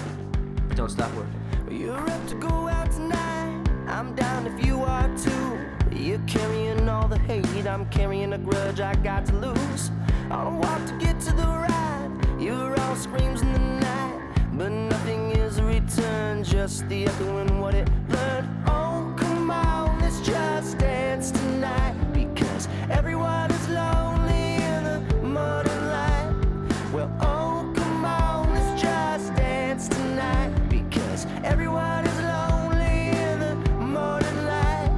Don't stop working. You're up to go out tonight. I'm down if you are too. You're carrying all the hate. I'm carrying a grudge I got to lose. On a walk to get to the ride. You're all screams in the night. But nothing is a return. Just the echoing what it learned. Oh, come on. Let's just dance tonight. Because everyone is lonely in the modern light. Well, oh, come on, let's just dance tonight. Because everyone is lonely in the modern light.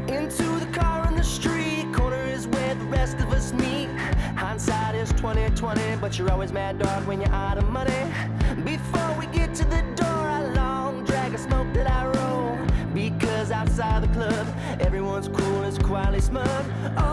Into the car on the street, corner is where the rest of us meet. Hindsight is 20/20, but you're always mad, dog, when you're out of money. Before we get to the door, I long drag a smoke that I roll. Because outside the club, everyone's cool, it's quietly smug. Oh,